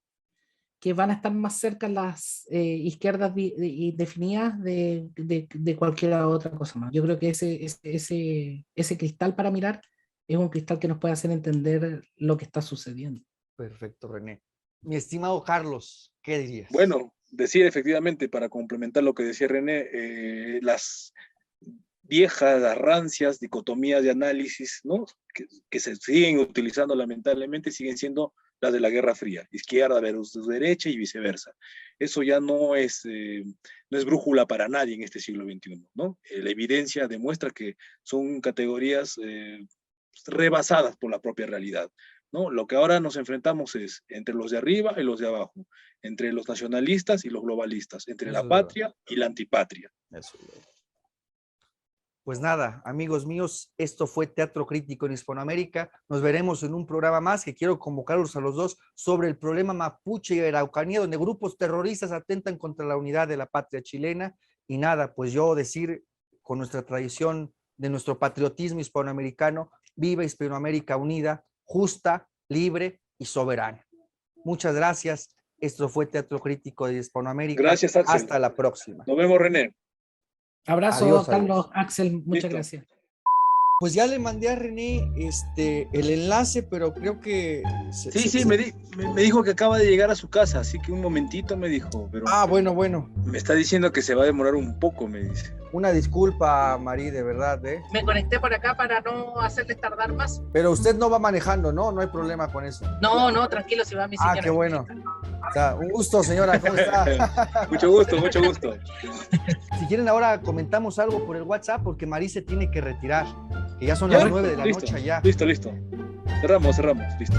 que van a estar más cerca las izquierdas definidas de cualquier otra cosa más. Yo creo que ese cristal para mirar es un cristal que nos puede hacer entender lo que está sucediendo. Perfecto, René. Mi estimado Carlos, ¿qué dirías? Bueno, decir efectivamente, para complementar lo que decía René, las viejas, las rancias dicotomías de análisis, ¿no? que se siguen utilizando lamentablemente, siguen siendo las de la Guerra Fría, izquierda versus derecha y viceversa. Eso ya no es brújula para nadie en este siglo XXI, ¿no? La evidencia demuestra que son categorías rebasadas por la propia realidad, ¿no? Lo que ahora nos enfrentamos es entre los de arriba y los de abajo, entre los nacionalistas y los globalistas, entre Eso la es patria y la antipatria. Eso. Pues nada, amigos míos, esto fue Teatro Crítico en Hispanoamérica. Nos veremos en un programa más que quiero convocarlos a los dos sobre el problema mapuche y Araucanía, donde grupos terroristas atentan contra la unidad de la patria chilena. Y nada, pues yo decir con nuestra tradición de nuestro patriotismo hispanoamericano, viva Hispanoamérica unida, justa, libre y soberana. Muchas gracias. Esto fue Teatro Crítico de Hispanoamérica. Gracias, Axel. Hasta la próxima. Nos vemos, René. Abrazo, Adiós, Carlos, adiós. Axel, muchas Listo. gracias. Pues ya le mandé a René el enlace, pero creo que... Sí, me dijo que acaba de llegar a su casa, así que un momentito me dijo, pero Ah, bueno. me está diciendo que se va a demorar un poco, me dice. Una disculpa, Mari, de verdad, ¿eh? Me conecté por acá para no hacerles tardar más. Pero usted no va manejando, ¿no? No hay problema con eso. No, tranquilo, si va mi señora. Ah, qué bueno. O sea, un gusto, señora, ¿cómo está? Mucho gusto, mucho gusto. Si quieren ahora comentamos algo por el WhatsApp, porque Mari se tiene que retirar, que ya son las 9 de la Listo, noche allá. Listo. Cerramos, listo.